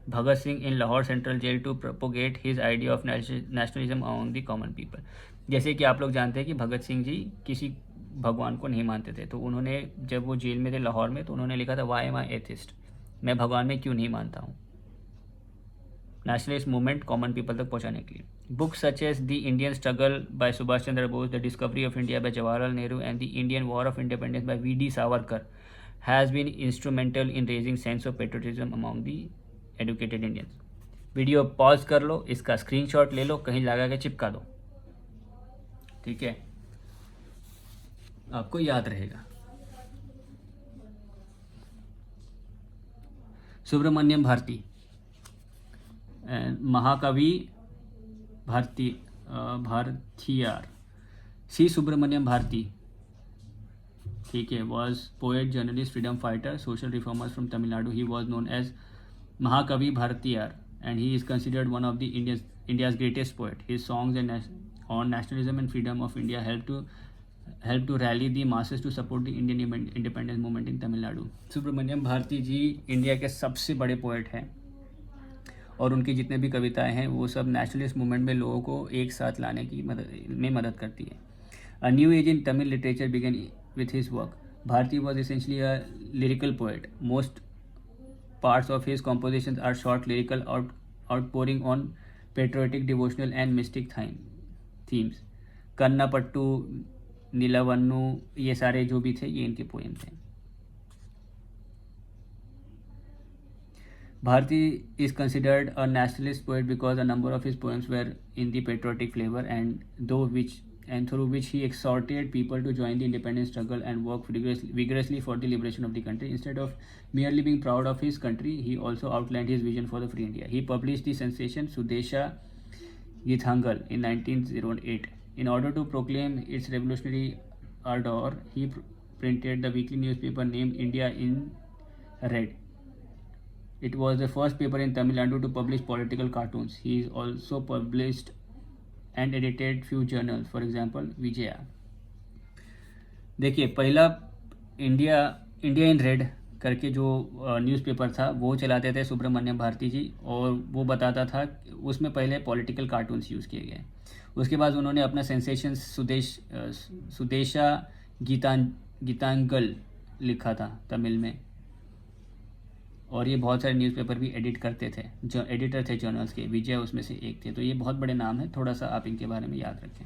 Bhagat Singh in Lahore Central Jail to propagate his idea of nationalism among the common people. जैसे कि आप लोग जानते हैं कि भगत सिंह जी किसी भगवान को नहीं मानते थे, तो उन्होंने जब वो जेल में थे लाहौर में, तो उन्होंने लिखा था वाई एम आई एथिस्ट, मैं भगवान में क्यों नहीं मानता हूँ, नेशनलिस्ट मूवमेंट कॉमन पीपल तक पहुँचाने के लिए. Books such as The Indian Struggle by Subhash Chandra Bose, The Discovery of India by Jawaharlal Nehru, and The Indian War of Independence by V.D. Savarkar has been instrumental in raising sense of patriotism among the educated Indians. Video pause कर लो, इसका स्क्रीनशॉट ले लो, कहीं लगा के चिपका दो, ठीक है, आपको याद रहेगा. सुब्रमण्यम भारती, महाकवि भारतीयार, सी सुब्रमण्यम भारती, ठीक है, was poet, journalist, freedom fighter, social reformer from Tamil Nadu. He was known as Mahakavi Bharathiyar and he is considered one of the India's greatest poet. His songs on nationalism and freedom of India help to rally the masses to support the Indian independence movement in Tamil Nadu. Subramania Bharati ji India के सबसे बड़े पोएट हैं और उनकी जितने भी कविताएं हैं वो सब नेशनलिस्ट मूवमेंट में लोगों को एक साथ लाने की मदद करती है. A new age in Tamil literature began with his work. Bharati was essentially a lyrical poet. Most parts of his compositions are short lyrical outpouring on patriotic, devotional and mystic themes. Kannapattu, Nilavannu, ये सारे जो भी थे ये इनके पोएम थे. Bharati is considered a nationalist poet because a number of his poems were in the patriotic flavor and through which he exhorted people to join the independence struggle and work vigorously for the liberation of the country. Instead of merely being proud of his country, he also outlined his vision for the free India. He published the sensation Sudesha Geethangal in 1908. In order to proclaim its revolutionary ardor, he printed the weekly newspaper named India in Red. It was the first paper in Tamil Nadu to publish political cartoons. He also published and edited few journals, for example Vijaya. देखिए पहला इंडिया इन रेड करके जो न्यूज़पेपर था वो चलाते थे सुब्रमण्यम भारती जी और वो बताता था, उसमें पहले पॉलिटिकल कार्टून्स यूज़ किए गए. उसके बाद उन्होंने अपना सेंसेशन सुदेशा गीतांगल लिखा था तमिल में और ये बहुत सारे न्यूज़पेपर भी एडिट करते थे, जो एडिटर थे जर्नल्स के, विजय उसमें से एक थे. तो ये बहुत बड़े नाम है, थोड़ा सा आप इनके बारे में याद रखें.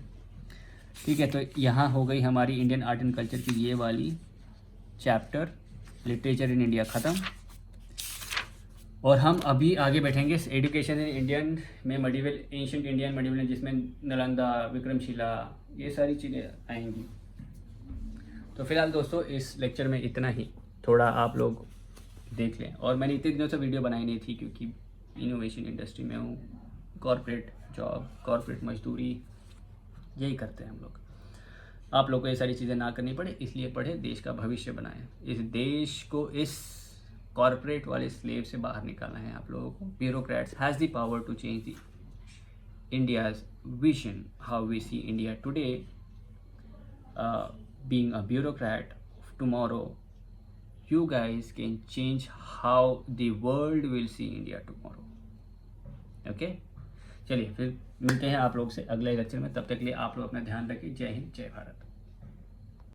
ठीक है, तो यहाँ हो गई हमारी इंडियन आर्ट एंड कल्चर की ये वाली चैप्टर लिटरेचर इन इंडिया ख़त्म. और हम अभी आगे बैठेंगे एजुकेशन इन इंडियन में मडीवल एंशिएंट इंडियन मडीवल, जिसमें नालंदा, विक्रमशिला, ये सारी चीज़ें आएंगी. तो फिलहाल दोस्तों इस लेक्चर में इतना ही, थोड़ा आप लोग देख लें. और मैंने इतने दिनों से वीडियो बनाई नहीं थी क्योंकि इनोवेशन इंडस्ट्री में हूँ, कॉर्पोरेट जॉब, कॉर्पोरेट मजदूरी यही करते हैं हम लोग. आप लोग को ये सारी चीज़ें ना करनी पड़े इसलिए पढ़े, देश का भविष्य बनाएं. इस देश को इस कॉर्पोरेट वाले स्लेव से बाहर निकालना है आप लोगों को. Bureaucrats has the power to change the India's vision, how we see India today. Being a bureaucrat tomorrow, you guys can change how the world will see India tomorrow. Okay? चलिए फिर मिलते हैं आप लोग से अगले लेक्चर में. तब तक के लिए आप लोग अपना ध्यान रखिए. जय हिंद, जय भारत.